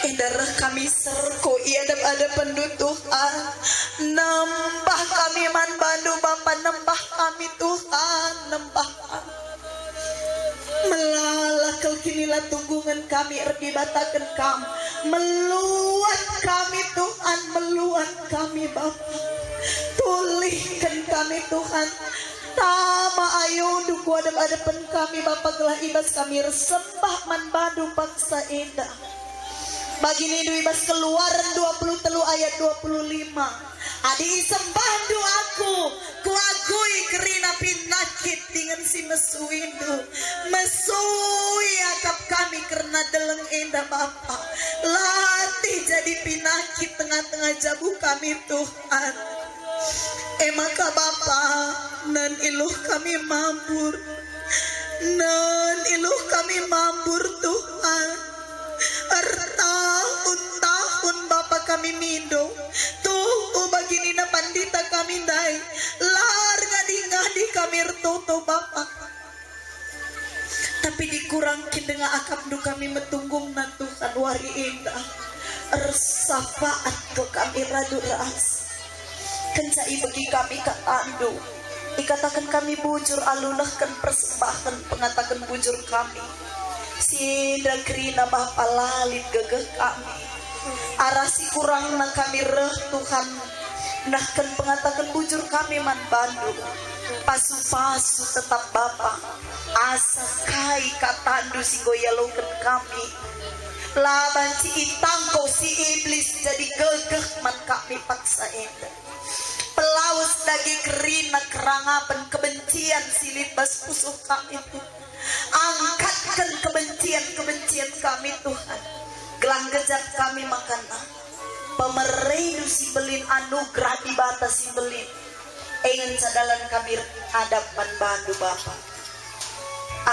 Darah kami serko iadap-adap pendut Tuhan. Nambah kami man bandu Bapa, nambah kami Tuhan, nambah kami. Melalakal kinilah tunggungan kami erdibatakan kami. Meluat kami Tuhan, meluat kami Bapa. Pulihkan kami Tuhan. Tama ayo duku adap-adapan kami Bapa, gelah ibas kami resembah man bandu paksa indah. Bagini du ibas Keluaran 23 ayat 25. Adi sembah doaku, kuagui kerina pinakit dengan si mesuindu. Mesui akap kami karena deleng indah Bapa. Latih jadi pinakit tengah-tengah jabu kami Tuhan. Maka Bapa, nan iluh kami mambur. Nan iluh kami mambur Tuhan. Tahun-tahun Bapa kami mindo. Tuh bagini na pandita kami dai. Lar ngadi-ngadi kami rtoto Bapa. Tapi dikurangkin dengan akap du kami metunggung na Tuhan wari indah. Ersafaat ke kami radu ras. Kencai bagi kami katandu. Dikatakan kami bujur alulahkan persembahan pengatakan bujur kami. Sinda krina Bapa lalit gegeh kami. Arasi kurang na kami reh Tuhan. Nahkan pengatakan bujur kami man bandu. Pasu-pasu tetap Bapa. Asa kai katandu si goyalokan kami. Laban si itangko si iblis jadi gegeh man kami paksa indah. Pelaus daging kerina kerangapan kebencian silit bas pusuh kami Tuhan. Angkatkan kebencian kami Tuhan. Gelang gejat kami makanlah. Pemeredu si belin anugerah di batas si belin. Ingin sadalan kami hadapan bandu Bapa.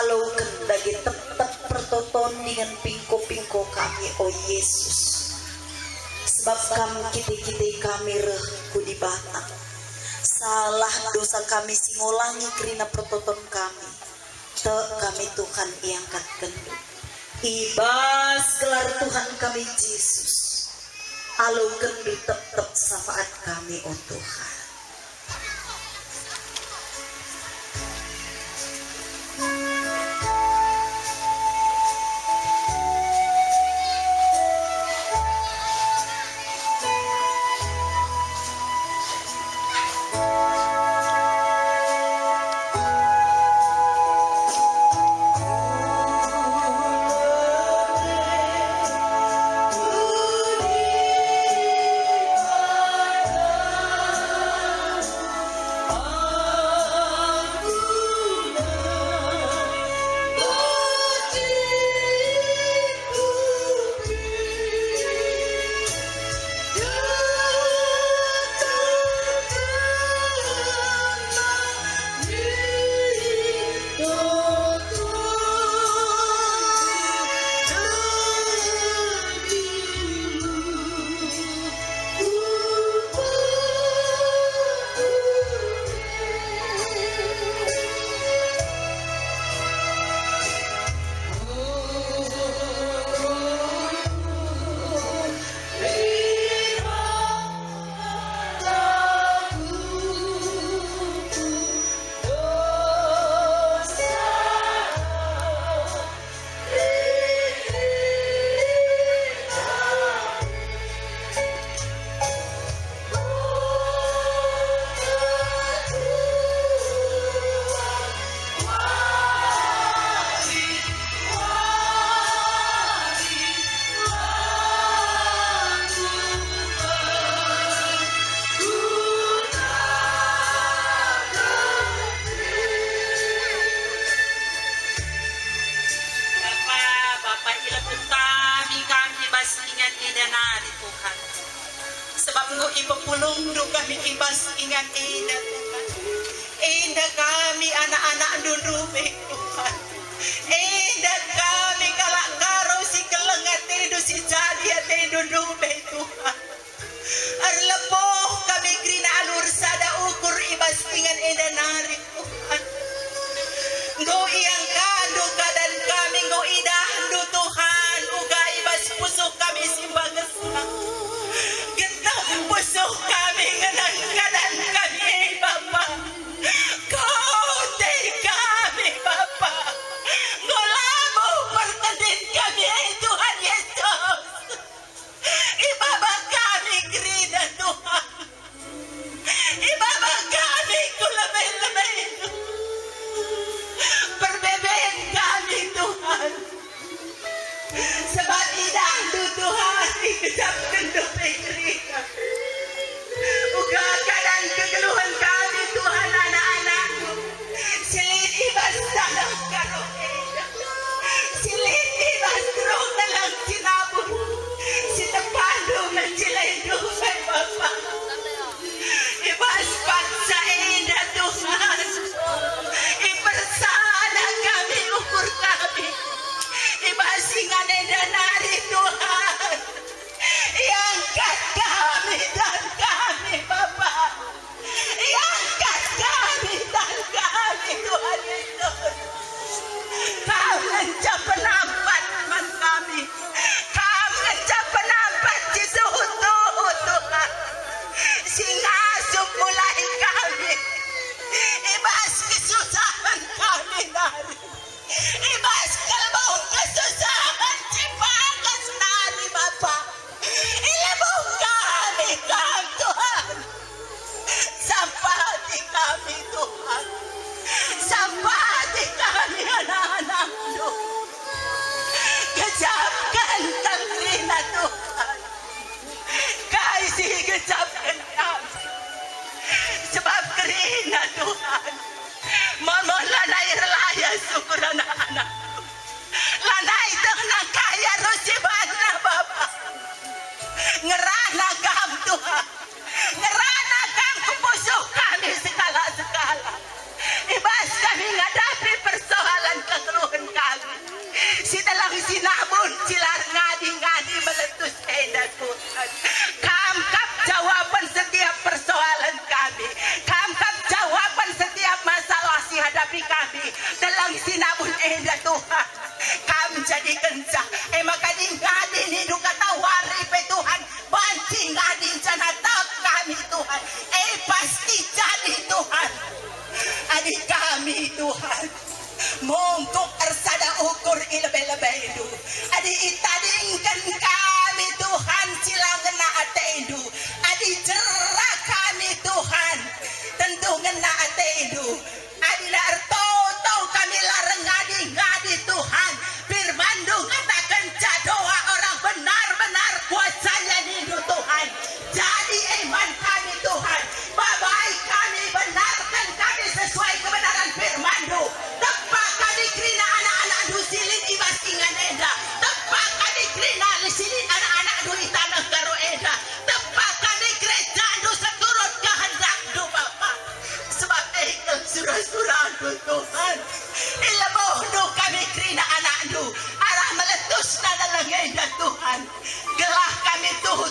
Alaukan daging tetap pertoton dengan pingko-pingko kami oh Yesus. Sebab kami kita kami rehku di batang. Salah dosa kami singolangi kerina pertoton kami. Kami Tuhan iangkat kenduk. Ibas gelar Tuhan kami Yesus. Alu kenduk tetap syafaat kami oh Tuhan. ipepulong do kami ibas ingat indah Tuhan. Indah kami anak-anak dundume Tuhan. Indah kami kalak karo si kelengat tidu si jadi ate dundume Tuhan. Arlepoh kami grina alur sada ukur ibas ingat indah nari Tuhan. Ngo iyang kando kadan kami ngo idah do Tuhan. Uga ibas pusuk kami si Tuhan. Gentar puso kami ngenang-ngenang kami Bapa. Kau te kami Bapa. Ngolamu pertendin kami Tuhan Yesus. Ibaba kami gerida Tuhan. Ibaba kami kulabay-labay. Perbeben kami Tuhan. Sebab idahmu Tuhan dikejapkan dope gerida. Uga keadaan kegeluhan kami Tuhan anak-anakmu. Silit ibas dalam karoheda. Silit ibas teruk dalam sinabun. Si tepandu menciledu Bapa. Ibas paksa indah Tuhan. Ipersana kami ukur kami. Ibas ingan indah nari Tuhan. Angkat kami dan kami Bapa. Angkat kami dan kami Tuhan Yesus. Kau mencap penampat man kami. Kau mencap penampat Yesus Tuhan. Singasup mulai kami. Ibas kesusahan kami nari. Ibas kalbau kesusahan cipakas nari Bapa. Ilmu kami Tuhan. Sampati kami Tuhan. Sampati kami anak-anakmu. Kejapkan tanglina Tuhan. Kasih kejapkan kami. Sebab kerina Tuhan. Mama lanai relaya syukur anak-anakku. Lanai tenang kaya rosibana Bapa. Ngerana kam Tuhan. Ngerana kam kepusuh kami segala-segala. Ibas kami ngadapi persoalan kekeluhan kami. Si dalam sinabun silar ngadi-ngadi meletus edah Tuhan. Kamkap jawaban setiap persoalan kami. Kamkap jawaban setiap masalah si hadapi kami. Dalam sinabun edah Tuhan. Kami jadi kencah. Maka ngadi ni duka tawari pe Tuhan. Banci ngadi janatap kami Tuhan. Pasti jadi Tuhan. Adik kami Tuhan. Mongkok ersada ukur ilbe-lebe itu. Adik itadingkan kami Tuhan silang ngena ate itu. Adik cerah kami Tuhan. Tentu ngena ate itu. Adik lar tau kami larang ngadi Tuhan. Firman-Mu katakan doa orang benar-benar kuasanya hidup Tuhan. Jadi iman kami Tuhan. Baik kami benarkan kami sesuai kebenaran firman-Mu. Tepat kami kerina anak-anak-Mu silin ibas ingan eda. Tepat kami kerina silin anak-anak-Mu di tanah karo eda. Tepat kami gereja-Mu seturut kehendak-Mu Bapa. Sebab ikhlas surah-surah-Mu Tuhan. Ilmu-Mu kami kerina anak-Mu. Arah meletus dalam eda Tuhan. Gelah kami tuh.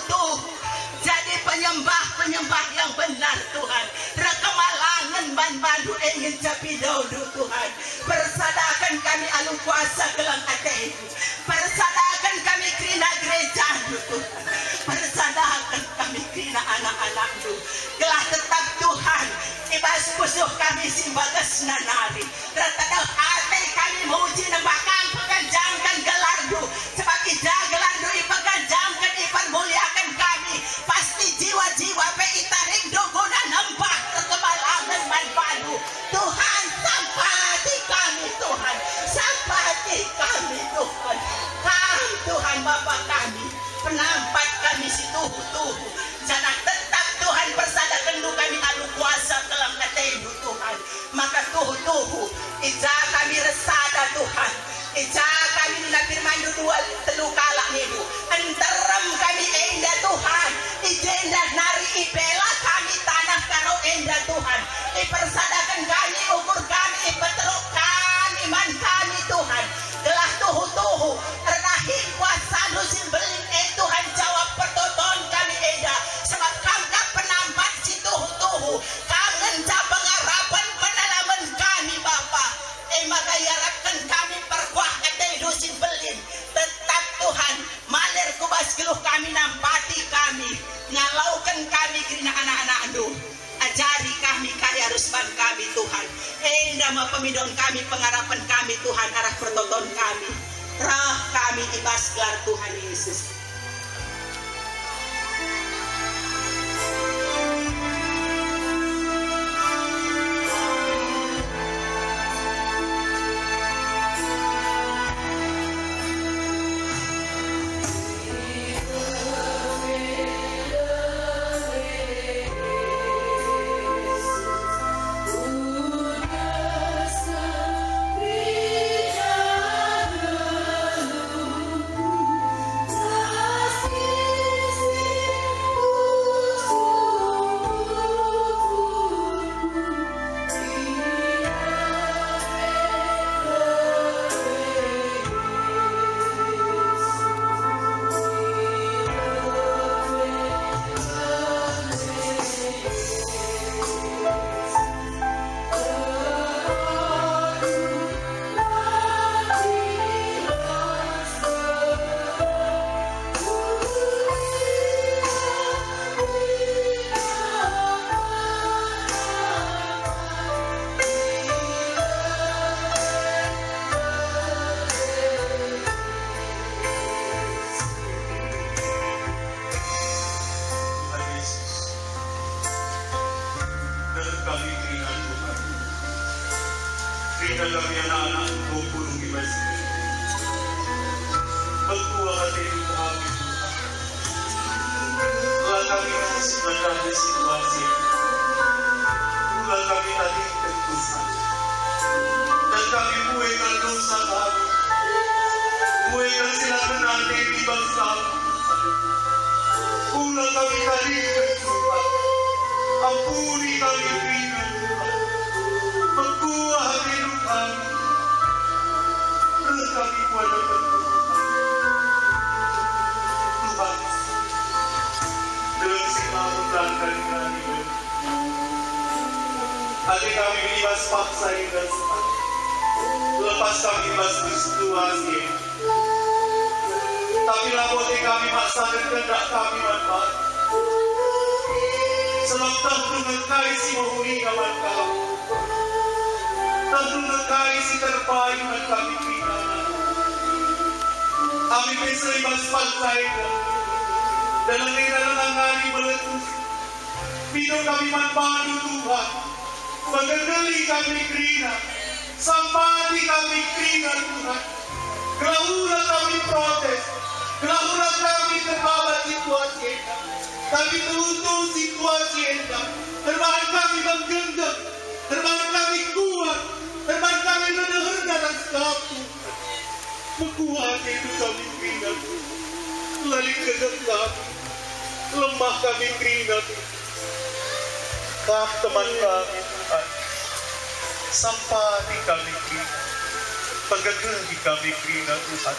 Jadi penyembah yang benar Tuhan. Rekamalangan ban-bandu ingin capi daudu Tuhan. Persadakan kami alu kuasa gelang ate itu. Persadakan kami kerina gereja Tuhan. Persadakan kami kerina anak-anak-Mu. Gelah tetap Tuhan. Ibas pusuh kami simbagas nanari. Tertadang hati kami muji nembakkan peganjangkan gelar-Mu. Sebab ida gelar-Mu ipeganjangkan ipermuliakan kami. Pasti jiwa-jiwa pe itaring dogona nembak kekemalangan manfaatu. Tuhan sampati kami Tuhan. Sampati kami Tuhan. Kami Tuhan Bapa kami. Penampat kami si tuhu. Jangan tetap Tuhan persadakan kami adu kuasa kelam katenu Tuhan. Maka tuhu. Ija kami resada Tuhan. Ija kami nina firman dua telu kalak nidu. Enterem kami enda Tuhan. Ijenda nari ipela kami tanah karo enda Tuhan. Ipersadakan kami ukur kami ipeteruk kami man kami Tuhan. Gelah tuhu. Renahi kuasa nusin belin Tuhan jawab pertonton kami enda. Sebab kami penambat si tuhu. Kangen cabang harapan penalaman kami Bapa. Maka yarapkan kami perkuah kata nusin belin. Tetap Tuhan maler kubas geluh kami nampak. kami, kaya rusban kami Tuhan. Enda mapamidon kami, pengharapan kami Tuhan, arah pertonton kami. Rah kami ibas gelar Tuhan Yesus. Berikan kami anak-anak pulung ibas ini. Berkuah hati kami Tuhan. Telah kami masih berada di situasi. Telah kami tadi ketusan. Dan kami buaikan dosa kami. Buaikan silakan nanti di bangsa. Ulah kami tadi ketusan. Ampuni kami berikan Tuhan. Berkuah hati kami. Kami kepada Tuhan. Dalam simpanan dan kali-kali adik kami bebas paksa dan sempat. Lepas kami bebas bersituasi. Tapi laporan kami maksa dan kehendak kami manfaat. Sebab tentu ngekai si menghuni kawan kau. Tentu ngekai si terbaik dan kami berikan. Kami bisa ibas pantai dalam dalam hari meletus. Video kami manfaat Tuhan. Mengendali kami kerina. Sampati kami kerina Tuhan. Kelahuran kami protes. Kelahuran kami terbawa situasi. Tapi teruntung situasi endah. Terbahan kami menggenggam. Terbahan kami kuat. Terbahan kami mendengar dalam satu. Berkuat itu kami keringat. Lali kegenggam. Lemah kami keringat. Kami teman kami Tuhan. Sampati kami keringat. Pagagari kami keringat Tuhan.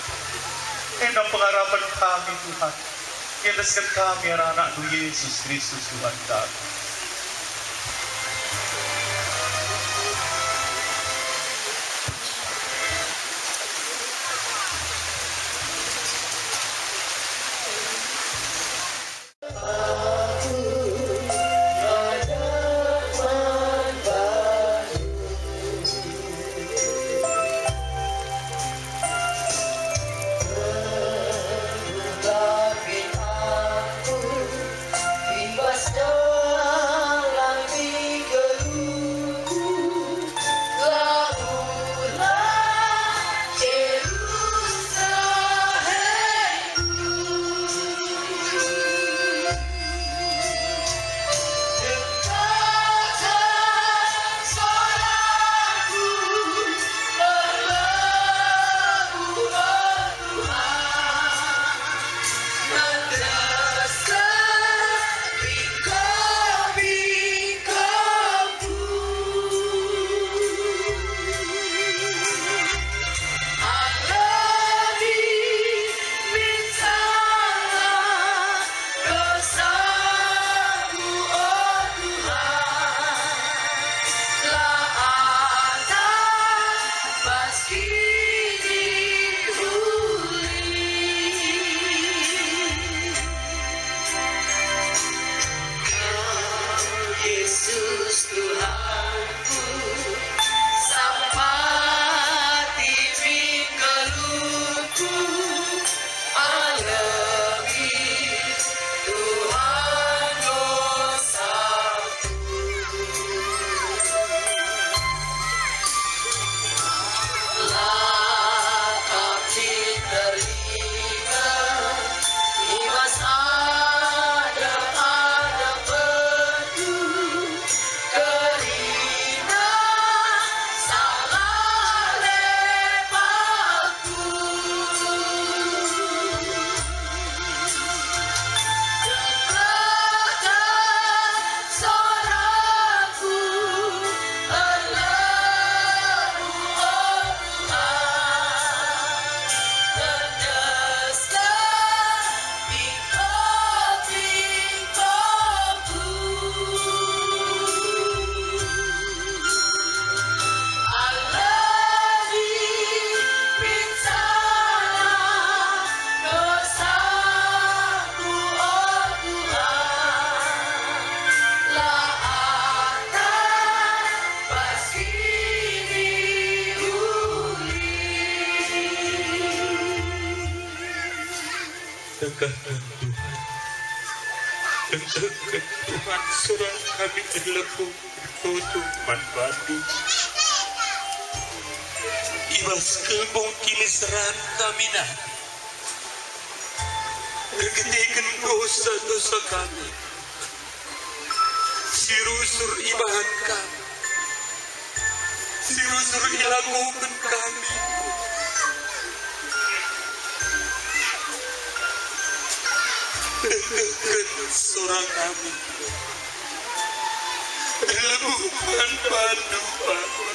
Enang pengharapan kami Tuhan. Yang deskan kami anak-anak Yesus Kristus Tuhan kami. Ibas doa Katakan Tuhan, katakan Tuhan, surah kami adalah bertutup manfaatu. Ibas kelbong kini seran kami nah. Berketikan dosa-dosa kami. Sirusur ibahan kami. Sirusur ilakukan kami. Dekat seorang kami. Lebuhan pandu Bapa.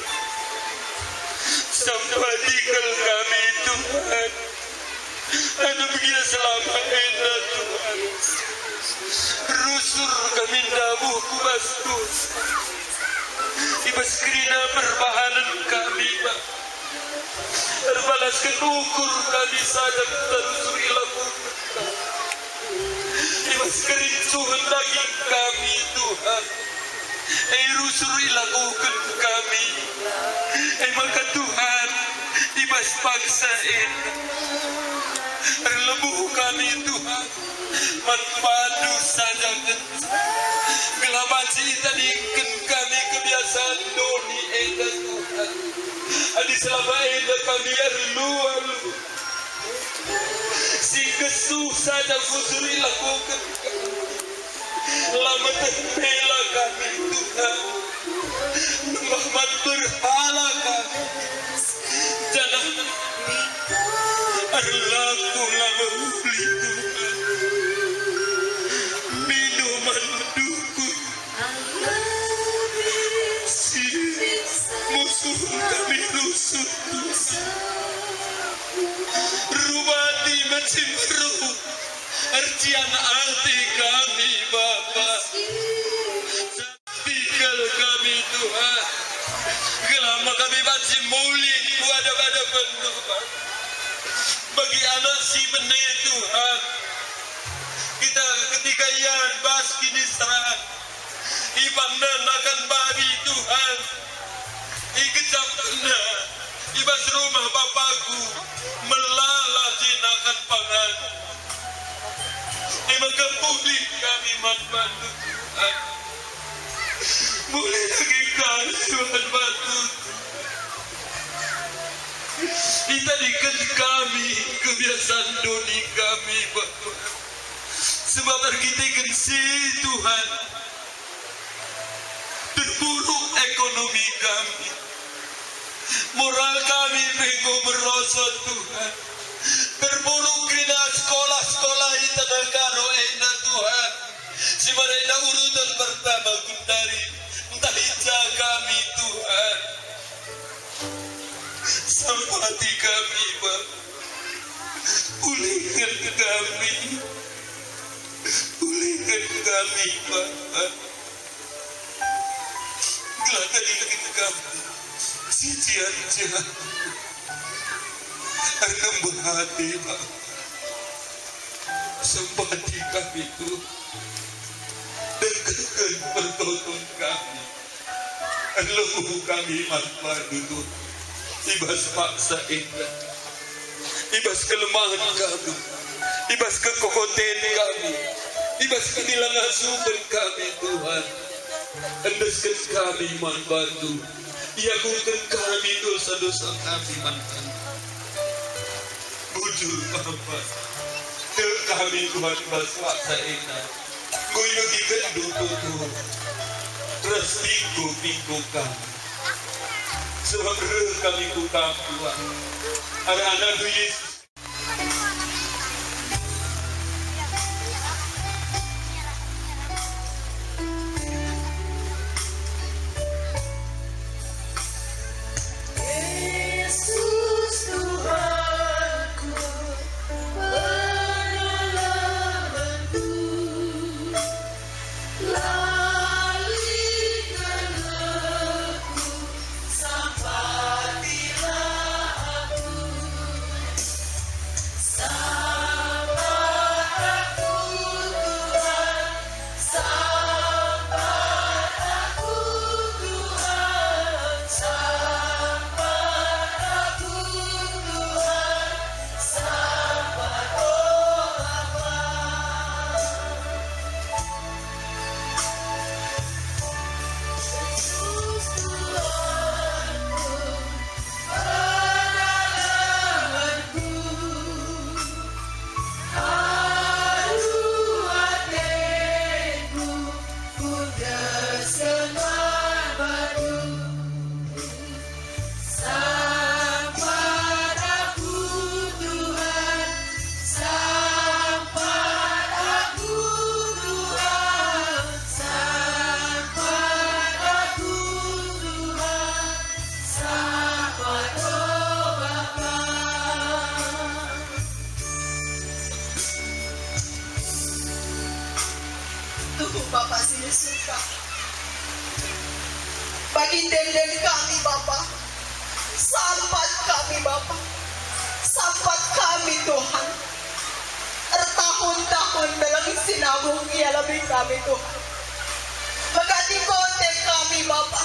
Sampaikan kami Tuhan. Anda begini selama ini Tuhan. Rusur kami dabuh kubastu. Ibas kerina perbahanan kami Pak. Terbalaskan ukur kami sadar terusur ilakukan kami. Ibas kerincuhan daging kami Tuhan. Rusur ilakukan kami. Maka Tuhan ibas paksain. Terlebuh kami Tuhan. Manfaatu saja gelabaci tadikan kami kebiasaan doni Tuhan. Adi selama kami erlu si kesuh saja kusuri lakukan kami. Lama terpela kami Tuhan. Muhammad berhala kami. Jangan arlaku lama beli Tuhan. Minuman dukun. Si musuh kami rusuk Tuhan. Rubati macam ruh. Arjian arti kami Bapa. Tinggal kami Tuhan. Gelama kami baca muli pada Tuhan. Bagi anak si benih Tuhan. Kita ketika ia bas kini serang. Ibanan akan babi Tuhan. Ikejap kena. Ibas rumah Bapakku. Melalah jinakan pangan. Maka pulih kami manfaat Tuhan. Boleh lagi kami Tuhan bantu. Ditadikan kami kebiasaan doni kami Bapak. Sebab kita si Tuhan. Terburuk ekonomi kami. Moral kami bengkok merosot Tuhan. Terburuk kena sekolah-sekolah kita negara enak Tuhan. Si mereka urutan pertama kundari. Entah hijau kami Tuhan. Sampati kami Bapak. Pulihkan kami. Pulihkan kami Bapak. Gelatan kita kami. Si cian-cian. Anak berhati Pak. Sampati kami itu. Dekatkan pertolongan kami. Leluhur kami manfaat itu. Ibas paksa indah. Ibas kelemahan kami. Ibas kekokoten kami. Ibas kehilangan sumber kami Tuhan. Endaskan kami manfaat itu. Iakukan kami dosa-dosa kami manfaat. Bujur Bapak. Kami Tuhan ibas paksa indah. Goy lagi kenduk itu. Terus pingu kami. Sebab kami kukam Tuhan. Anak-anak tu Yesus. di surga. Bagi denden kami Bapa, sambat kami Bapa, sambat kami Tuhan. Bertahun-tahun dalam sinabung ia lebih kami Tuhan. Magati konten kami Bapa,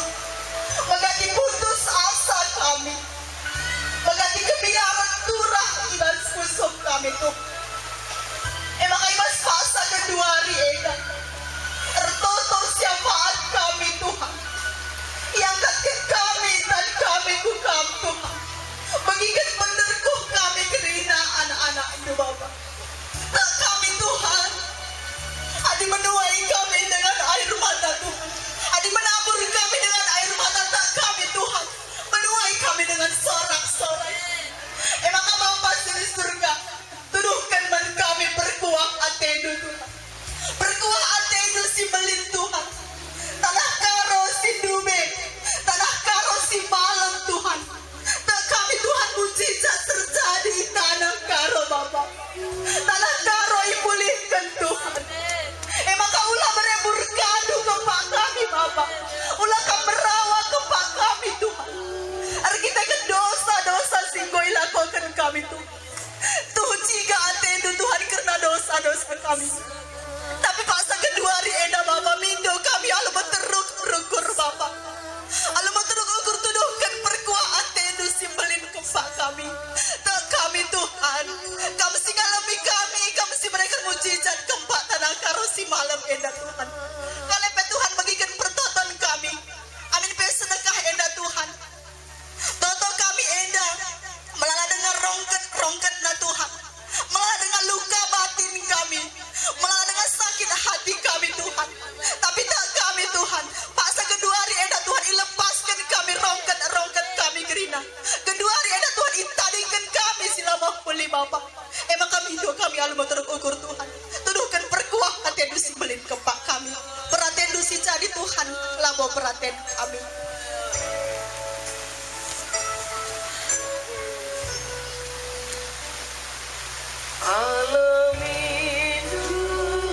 magati putus asa kami, magati kebiaran turah iban kusok kami Tuhan. Makai mas fasa kedua hari eda, tertoto syafaat kami Tuhan, yang kakek kami dan kami kukam Tuhan, bagikan menerkuh kami kerina anak-anak itu Bapa. Tak kami Tuhan, adi menuai kami dengan air mata Tuhan, adi menabur kami dengan air mata tak kami Tuhan, menuai kami dengan sorak-sorai. Emang Bapa di surga, tuduhkan man kami berkuah atedu Tuhan, berkuah atedu si belin Tuhan, tanah karo si dube, tanah karo si malam Tuhan. Tak kami Tuhan mujizat terjadi di tanah karo Bapa, tanah karo dipulihkan Tuhan. Maka ulah berebur kadu kepak kami Bapa, ulah kamerawa kepak kami Tuhan. Ar kita ke dosa-dosa singgoi lakukan kami Tuhan. Tuhan jika ate itu Tuhan karena dosa-dosa kami. Tapi pasal kedua hari eda Bapa mindo kami alu berteruk rukur Bapa, alu berteruk rukur tuduhkan perkuah ate itu simbelin kepak kami. Tak kami Tuhan, kami singgah lebih kami si mereka mujizat keempat tanah karosi malam eda Tuhan. Kalepe Tuhan bagikan pertonton kami, amin pesenekah eda Tuhan. Toto kami eda, malah dengar rongket na Tuhan, malah dengan luka batin kami, malah dengan sakit hati kami Tuhan. Tapi tak kami Tuhan, paksa kedua hari eda Tuhan ilepaskan kami rongket kami gerina. Kedua hari eda Tuhan itadingkan kami silama pulih Bapa. Emang kami hidup kami alu terukur Tuhan. Tuduhkan perkuah atendu si belin kepak kami, peratendu si jadi Tuhan labo peraten kami. Alamin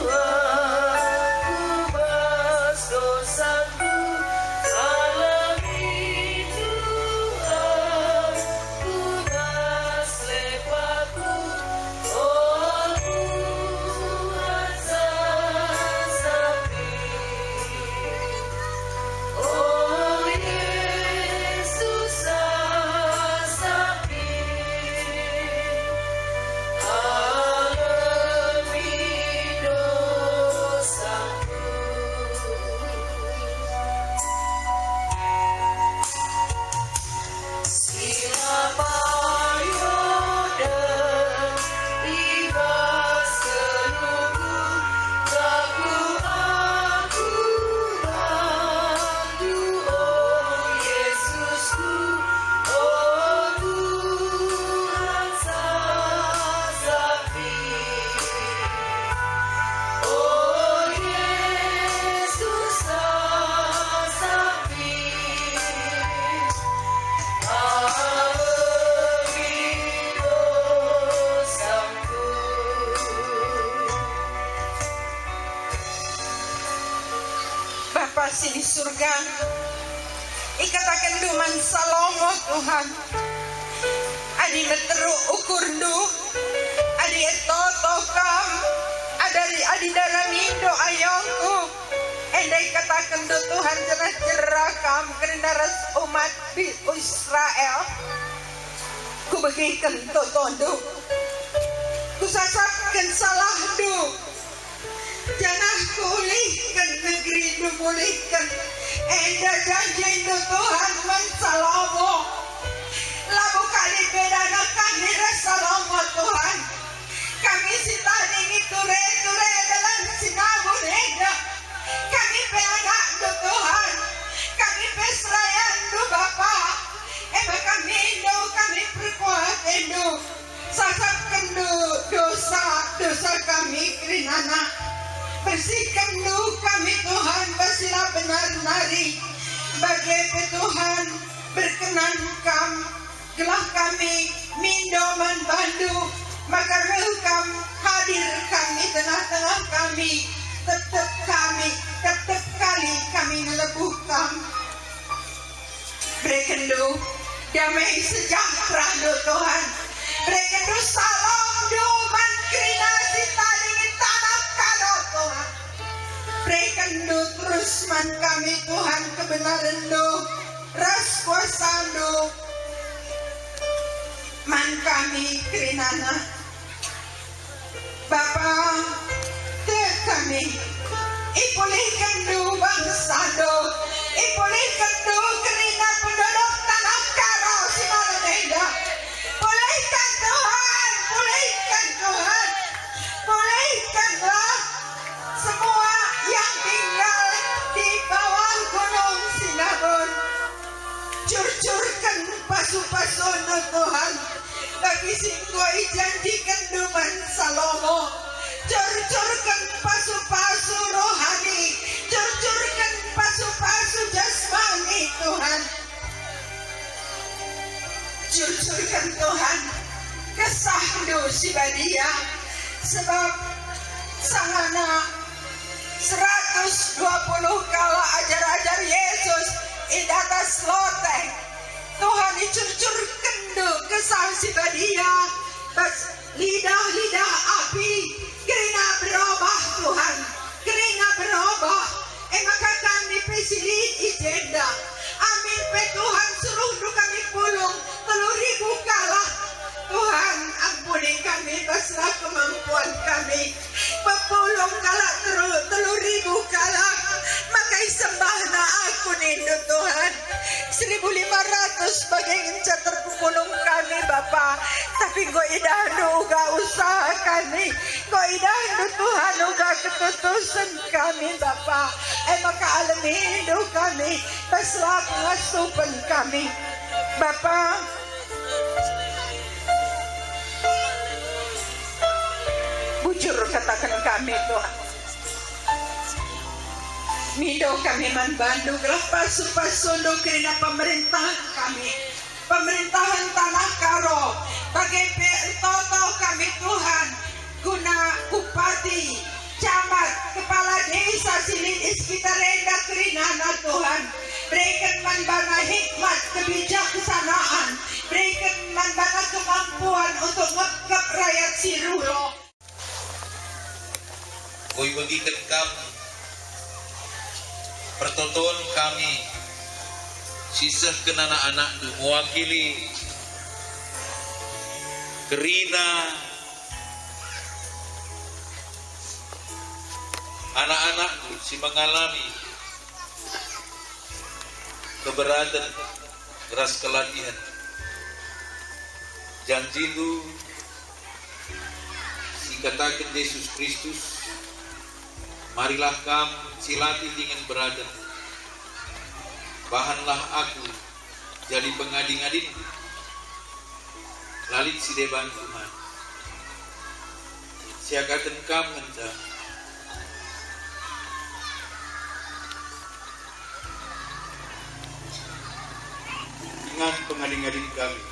doaku bas dosaku, alamin doaku bas lepaku, oh Tuhan sasapi, oh Yesus sasapi. Bapa si di surga, ikatakan duman salomo Tuhan, adi meteru ukur du, adi etoto kam, adi dalam indo ayongku, endai katakan du Tuhan cerah kam kerendaras umat di Israel, ku bagikan totondo, ku sasapkan salah du. Jangan pulihkan negeri pulihkan. Enda janji itu Tuhan mensalomo. Lalu kali bedana kami resalomo Tuhan. Kami sitaningi ture dalam sinabun enda. Kami peanak do Tuhan. Kami pesrayan do Bapa. Kami indo kami perkuat indo. Sasapkan dosa kami kerinana. Bersihkan kami Tuhan, basilah benar nari. Bagi Tuhan berkenan kam, gelah kami mindoman bandu, maka rekam hadir kami tengah-tengah kami, tetap kali kami melebuhkan. Berikan do damai sejahtera do Tuhan. Berikan do salam do mankrinasi tadi tanah kado Tuhan. Berikan do terus man kami Tuhan kebenaran do ras kuasa do man kami kerinana. Bapa te kami ipulihkan do bangsa do, ipulihkan do kerina penduduk tanah karo Simaluneda. Pulihkan Tuhan, pulihkan Tuhan, pulihkanlah semua yang tinggal di bawah gunung Sinabon. Curcurkan pasu-pasu no Tuhan, bagi singgo janjikan duman Salomo. Curcurkan pasu-pasu rohani, curcurkan pasu-pasu jasmani Tuhan. Curcurkan Tuhan kesah dosi badia, sebab sangana 120 kala ajar-ajar Yesus di atas loteng. Tuhan dicurcurkan do kesah si badia, bas lidah-lidah api kerana berubah Tuhan, kerana berubah. Maka kami pesilih ijenda. Amin pe Tuhan suruh do kami pulung 3,000 kalah. Tuhan ampuni kami baslah kemampuan kami. Pepulung kalah 3,000 kalah. Maka sembah na aku nindo Tuhan. 1.500 bagai ngenca terpulung kami Bapa. Tapi go idahnu uga usaha kami. Go idahnu Tuhan uga keputusan kami Bapa. Maka alami hidup kami. Baslah pengasupan kami Bapa. Bujur katakan kami Tuhan. Mido kami manbandu gelah pasu-pasu do kerana pemerintahan kami. Pemerintahan tanah karo. Bagai toto kami Tuhan. Guna bupati, camat, kepala desa silin iskita renda kerinana Tuhan. Berikan manbana hikmat kebijaksanaan. Berikan manbana kemampuan untuk ngekap rakyat Sirulo. Koi bagikan kami pertonton kami sisah kena anak-anak mewakili kerina anak-anak si mengalami keberatan keras kelatihan janji lu si katakan Yesus Kristus. Marilah kamu silati dengan berada. Bahanlah aku jadi pengading-ading. Lalit si deban Tuhan. Siakakan kamu entah. Dengan pengading-ading kami.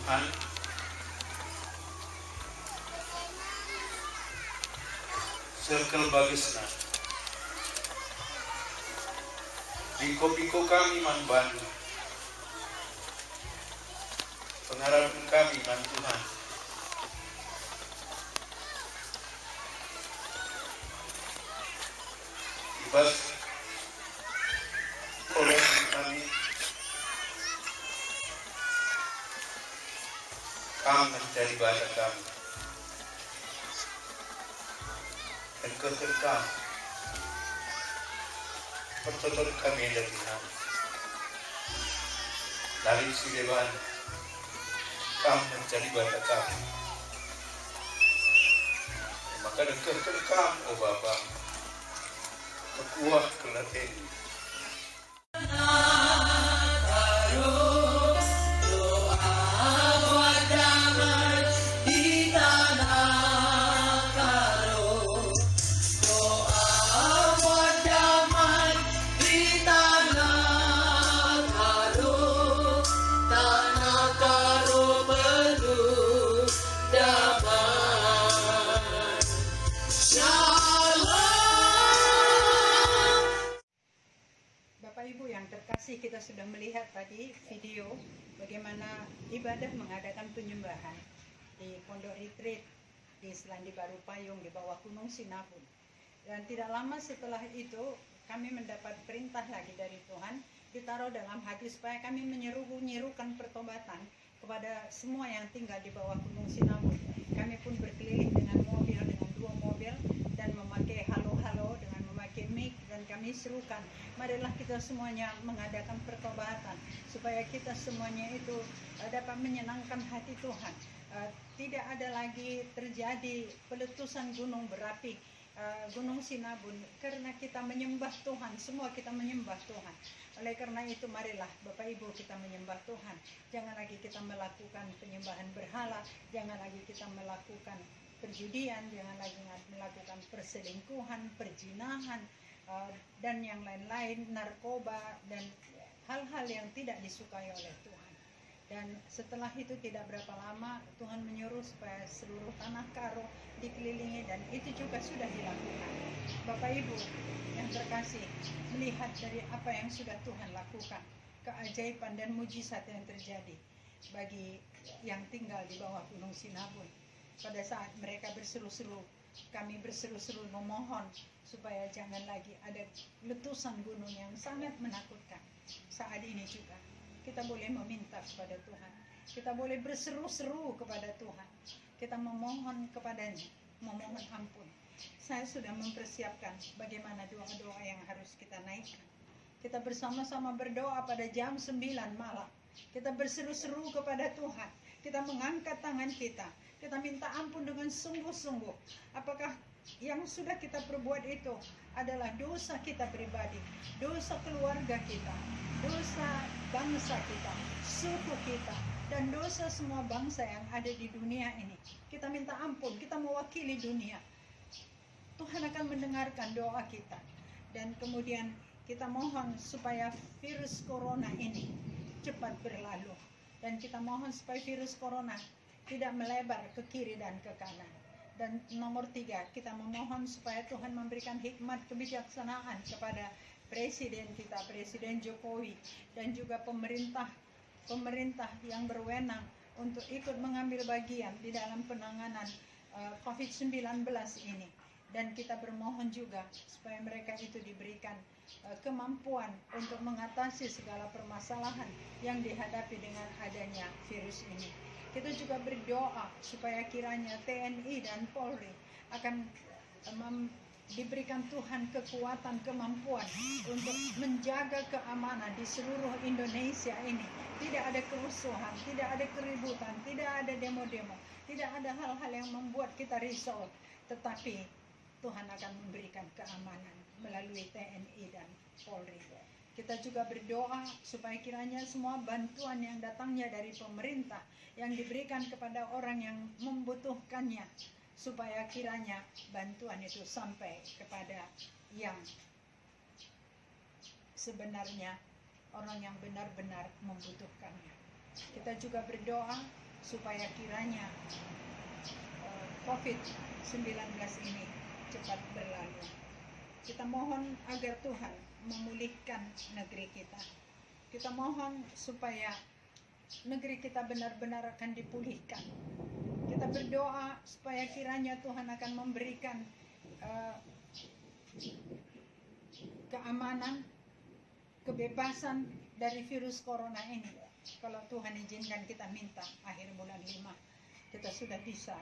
Tuhan, circle bagisna biko-biko kami manbantu pengharapan kami man Tuhan ibas oleh kami mencari bahasa kami dan kekekang pertonton kami dari kami dari si dewan kami mencari bahasa kami maka dan kekekang oh Bapa kekuah kelaten kasih, kita sudah melihat tadi video bagaimana ibadah mengadakan penyembahan di Pondok Retreat di Selandia Baru Payung di bawah Gunung Sinabung. Dan tidak lama setelah itu kami mendapat perintah lagi dari Tuhan, ditaruh dalam hati supaya kami menyerukan pertobatan kepada semua yang tinggal di bawah Gunung Sinabung. Kami pun berkeliling dengan mobil, dengan 2 mobil, dan memakai halo-halo, dengan memakai mic, dan kami serukan, marilah kita semuanya mengadakan pertobatan supaya kita semuanya itu dapat menyenangkan hati Tuhan. Tidak ada lagi terjadi peletusan gunung berapi Gunung Sinabung, karena kita menyembah Tuhan, semua kita menyembah Tuhan. Oleh karena itu marilah Bapak Ibu kita menyembah Tuhan. Jangan lagi kita melakukan penyembahan berhala, jangan lagi kita melakukan perjudian, jangan lagi melakukan perselingkuhan, perzinahan, dan yang lain-lain, narkoba, dan hal-hal yang tidak disukai oleh Tuhan. Dan setelah itu tidak berapa lama Tuhan menyuruh supaya seluruh tanah Karo dikelilingi, dan itu juga sudah dilakukan. Bapak Ibu yang terkasih, melihat dari apa yang sudah Tuhan lakukan, keajaiban dan mujizat yang terjadi bagi yang tinggal di bawah Gunung Sinabung. Pada saat mereka berseru-seru, kami berseru-seru memohon supaya jangan lagi ada letusan gunung yang sangat menakutkan. Saat ini juga kita boleh meminta kepada Tuhan, kita boleh berseru-seru kepada Tuhan, kita memohon kepadanya, memohon ampun. Saya sudah mempersiapkan bagaimana doa-doa yang harus kita naikkan. Kita bersama-sama berdoa pada jam 9 malam. Kita berseru-seru kepada Tuhan, kita mengangkat tangan kita minta ampun dengan sungguh-sungguh. Apakah yang sudah kita perbuat itu adalah dosa kita pribadi, dosa keluarga kita, dosa bangsa kita, suku kita, dan dosa semua bangsa yang ada di dunia ini. Kita minta ampun, kita mewakili dunia. Tuhan akan mendengarkan doa kita. Dan kemudian kita mohon supaya virus corona ini cepat berlalu. Dan kita mohon supaya virus corona tidak melebar ke kiri dan ke kanan. Dan nomor 3, kita memohon supaya Tuhan memberikan hikmat kebijaksanaan kepada Presiden kita, Presiden Jokowi, dan juga pemerintah yang berwenang untuk ikut mengambil bagian di dalam penanganan COVID-19 ini. Dan kita bermohon juga supaya mereka itu diberikan kemampuan untuk mengatasi segala permasalahan yang dihadapi dengan adanya virus ini. Kita juga berdoa supaya kiranya TNI dan Polri akan diberikan Tuhan kekuatan, kemampuan untuk menjaga keamanan di seluruh Indonesia ini. Tidak ada kerusuhan, tidak ada keributan, tidak ada demo-demo, tidak ada hal-hal yang membuat kita risau. Tetapi Tuhan akan memberikan keamanan melalui TNI dan Polri. Kita juga berdoa supaya kiranya semua bantuan yang datangnya dari pemerintah yang diberikan kepada orang yang membutuhkannya, supaya kiranya bantuan itu sampai kepada yang sebenarnya, orang yang benar-benar membutuhkannya. Kita juga berdoa supaya kiranya COVID-19 ini cepat berlalu. Kita mohon agar Tuhan memulihkan negeri kita. Kita mohon supaya negeri kita benar-benar akan dipulihkan. Kita berdoa supaya kiranya Tuhan akan memberikan keamanan, kebebasan dari virus corona ini. Kalau Tuhan izinkan, kita minta akhir bulan 5 kita sudah bisa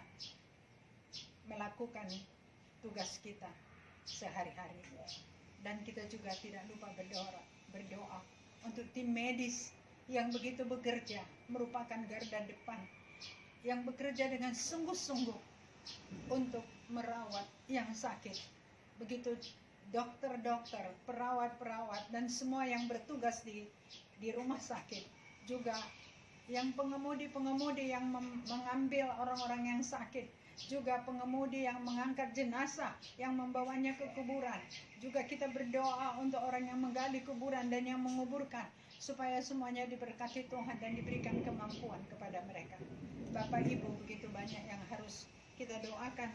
melakukan tugas kita sehari-hari. Dan kita juga tidak lupa berdoa untuk tim medis yang begitu bekerja, merupakan garda depan, yang bekerja dengan sungguh-sungguh untuk merawat yang sakit. Begitu dokter-dokter, perawat-perawat, dan semua yang bertugas di rumah sakit. Juga yang pengemudi-pengemudi yang mengambil orang-orang yang sakit. Juga pengemudi yang mengangkat jenazah, yang membawanya ke kuburan. Juga kita berdoa untuk orang yang menggali kuburan dan yang menguburkan, supaya semuanya diberkati Tuhan dan diberikan kemampuan kepada mereka. Bapak Ibu, begitu banyak yang harus kita doakan,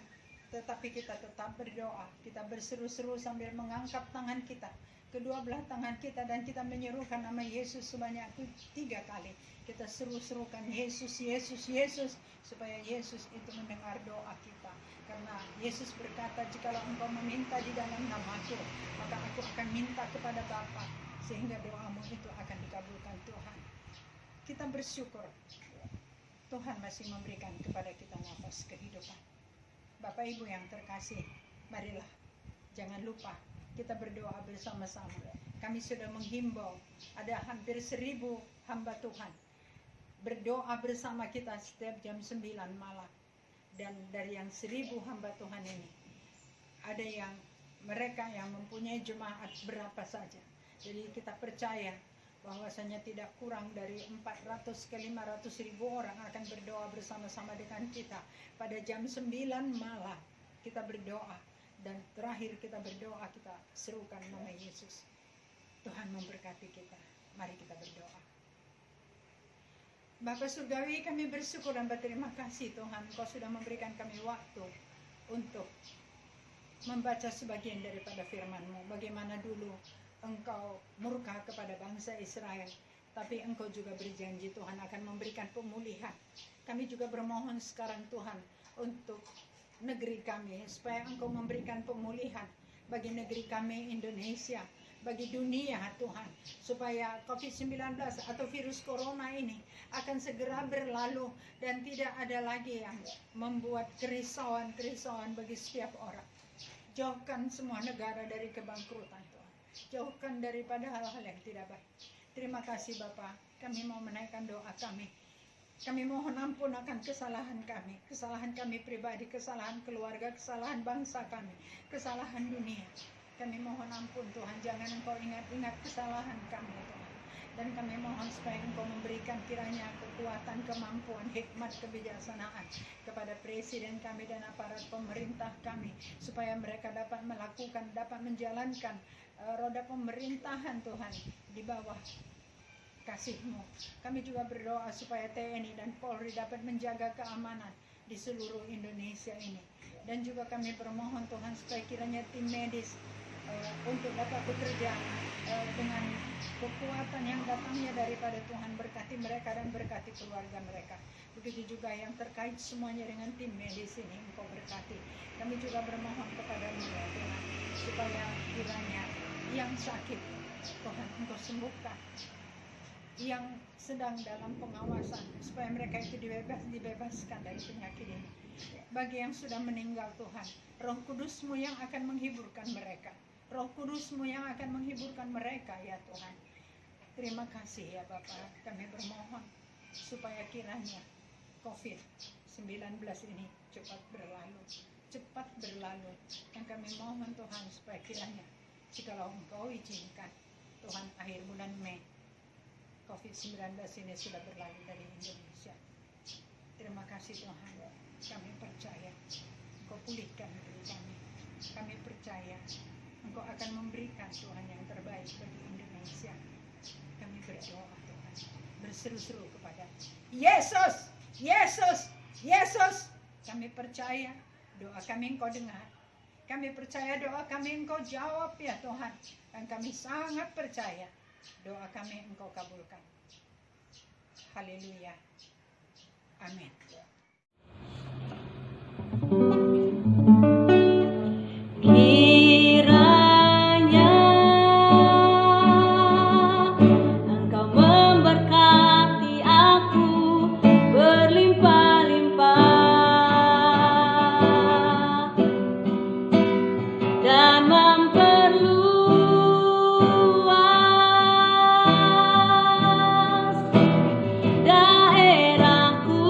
tetapi kita tetap berdoa. Kita berseru-seru sambil mengangkat tangan kita kedua belah tangan kita dan kita menyerukan nama Yesus sebanyak 3 kali. Kita seru-serukan Yesus, Yesus, Yesus, supaya Yesus itu mendengar doa kita. Karena Yesus berkata, jikalau engkau meminta di dalam namaku, maka aku akan minta kepada Bapa, sehingga doamu itu akan dikabulkan Tuhan. Kita bersyukur Tuhan masih memberikan kepada kita nafas kehidupan. Bapak Ibu yang terkasih, marilah jangan lupa kita berdoa bersama-sama. Kami sudah menghimbau, ada hampir 1000 hamba Tuhan berdoa bersama kita setiap jam 9 malam. Dan dari yang 1000 hamba Tuhan ini, ada yang mereka yang mempunyai jemaat berapa saja. Jadi kita percaya bahwasanya tidak kurang dari 400 ke 500 ribu orang akan berdoa bersama-sama dengan kita. Pada jam 9 malam kita berdoa. Dan terakhir kita berdoa, kita serukan nama Yesus. Tuhan memberkati kita. Mari kita berdoa. Bapa Surgawi, kami bersyukur dan berterima kasih Tuhan, Engkau sudah memberikan kami waktu untuk membaca sebagian daripada firman-Mu. Bagaimana dulu Engkau murka kepada bangsa Israel, tapi Engkau juga berjanji Tuhan akan memberikan pemulihan. Kami juga bermohon sekarang Tuhan untuk negeri kami, supaya Engkau memberikan pemulihan bagi negeri kami Indonesia, bagi dunia Tuhan, supaya COVID-19 atau virus corona ini akan segera berlalu dan tidak ada lagi yang membuat kerisauan bagi setiap orang. Jauhkan semua negara dari kebangkrutan Tuhan, jauhkan daripada hal-hal yang tidak baik. Terima kasih Bapa, kami mau menaikkan doa kami. Kami mohon ampun akan kesalahan kami pribadi, kesalahan keluarga, kesalahan bangsa kami, kesalahan dunia. Kami mohon ampun Tuhan, jangan Engkau ingat-ingat kesalahan kami Tuhan. Dan kami mohon supaya Engkau memberikan kiranya kekuatan, kemampuan, hikmat, kebijaksanaan kepada presiden kami dan aparat pemerintah kami, supaya mereka dapat melakukan, dapat menjalankan roda pemerintahan Tuhan di bawah kasih-Mu. Kami juga berdoa supaya TNI dan Polri dapat menjaga keamanan di seluruh Indonesia ini. Dan juga kami bermohon Tuhan supaya kiranya tim medis untuk dapat bekerja dengan kekuatan yang datangnya daripada Tuhan. Berkati mereka dan berkati keluarga mereka. Begitu juga yang terkait semuanya dengan tim medis ini, Engkau berkati. Kami juga bermohon kepada-Mu ya Tuhan, supaya kiranya yang sakit Tuhan Engkau sembuhkan, yang sedang dalam pengawasan supaya mereka itu dibebaskan dari penyakit ini. Bagi yang sudah meninggal Tuhan, Roh Kudus-Mu yang akan menghiburkan mereka, Roh Kudus-Mu yang akan menghiburkan mereka ya Tuhan. Terima kasih ya Bapa, kami bermohon supaya kiranya COVID-19 ini cepat berlalu. Dan kami mohon Tuhan supaya kiranya jikalau Engkau izinkan Tuhan, akhir bulan Mei COVID-19 ini sudah berlalu dari Indonesia. Terima kasih Tuhan, kami percaya Engkau pulihkan negeri kami. Kami percaya Engkau akan memberikan Tuhan yang terbaik bagi Indonesia. Kami berdoa Tuhan, berseru-seru kepada Yesus, Yesus, Yesus. Kami percaya doa kami Engkau dengar. Kami percaya doa kami Engkau jawab ya Tuhan. Dan kami sangat percaya doa kami Engkau kabulkan. Haleluya. Amin. Kiranya Engkau memberkati aku berlimpah-limpah dan daerahku.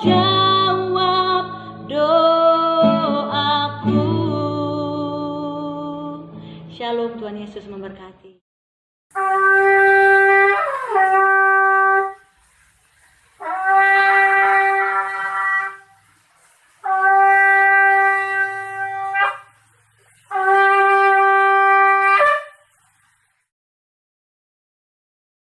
jawab doaku. Shalom, Tuhan Yesus memberkati.